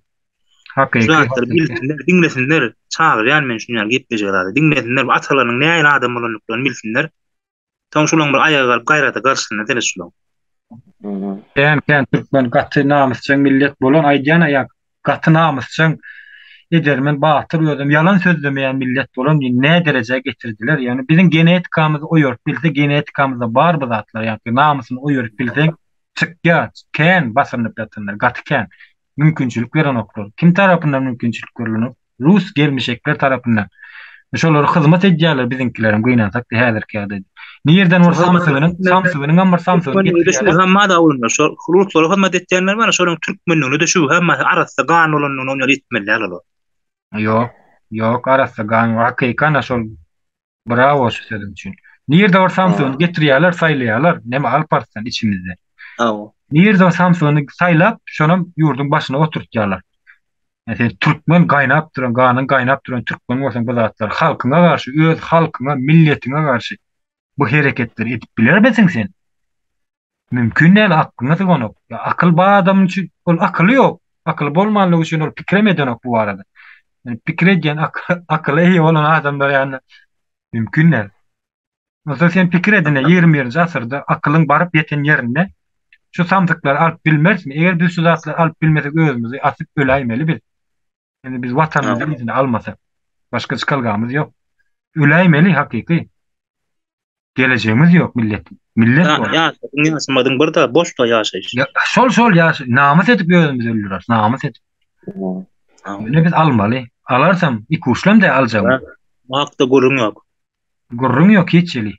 Hakyky. Şu zatlar bilsinler, dinlesinler. Çağır ýa men şunu ýaly gepleşýär. Dinlesinler, atalaryň näme adam bolanlyklaryny bilsinler. Taň şulaň bir aýaga galyp gaýrata garşyna teres şulaň. Ken türkmen gaty namysçyň millet bolan aýdýan ýa gaty namysçyň edermen batyr ýödüm yalan söz demeýän millet bolan ne derejeye getirdiler. Yani bizim genetikamyz oýur, bilse genetikamyzda bar bu zatlar, ýa-ki namysyny oýur bilseň çykýar, ken basyrnyp ýatynlar, gaty ken mümkinçilik beren oklar. Kim tarapyndan mümkinçilik berilýär? Rus gelmişekler tarapyndan. Şolar hyzmat edýärler biziňkilerim gynansak häzirki ýagdaýda. Nirden or Samsunyň amar Samsuny getirýär. Hamma da bolunlar. Şol Ruslar hyzmat edýänler bar, şolaryň türkmenliğini de şu hamma arasynda gan bolanyny oňa itmelýär. Yok arasynda gan hakykana şol bravo şu sözüm üçin. Nirde or Samsuny getirýärler, saýlaýarlar. Näme Alparslan içimizde. Nirde or Samsuny saýlap, şonam ýurdun başyna oturtýarlar. Yani Türkmen gaýnap duran, ganyň gaýnap duran türkmen bolsaň bu zatlar halkyňa garşy, öz halkyňa, milletiňe garşy bu hereketleri edip biler misin sen? Mümkin näme aklyňa syganok. Ya akyl ba adam üçin ol akyly ýok. Akyl bolmanlygy üçin ol pikremedenok bu arada. Yani pikredýän akyly eýe bolan adamlar ýany mümkin näme? Mesela sen pikredine 20-nji asyrda akylyň baryp ýeten ýerinde şu samdyklar alyp bilmersmi? Eger biz şu zatlar alyp bilmesek özümüzi asyp öläýmeli biz. Yani biz vatanymyzyň izini almasak, başga çykalgamyz ýok. Öläýmeli hakyky. Geleceğimiz ýok millet. Millet var. Ya, ýaşamadyň bir da boşda ýaşaýyş. Şol ýaş, namys edip özümüzi öldürýär, namys edip. Ne biz almaly. Alarsam iki uçlam da alacağım. Bu hakda gurrun ýok. Gurrun yok hiçli.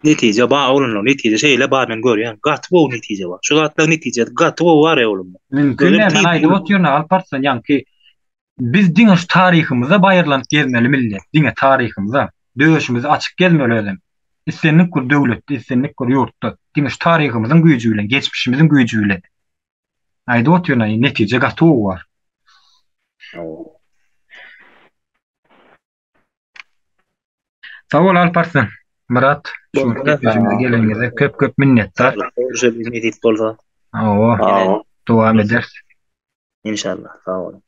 Netije ba oğlum netije şeyle bamen görýän. Gaty bu netije bar. Şu gatlyň netije gaty bu bar ya oğlum. Mümkün Görem men aýdyp oturýan alparsan ýa-ni biz diňe şu taryhymyza baýrlanyp gezmeli millet. Diňe taryhymyza döwüşimizi açyk gezmeli ödem. Islenlik kur döwletde, islenlik kur ýurtda. Diňe şu taryhymyzyň güýjü bilen, geçmişimiziň güýjü bilen. Aýdyp oturýan netije gaty bar. Sağ ol Alparslan. Murat, şu geçmişimize geleniňize köp minnetdar. Görüşe bilmedik bolsa. Dowam ederiz. İnşallah. Sağ olun.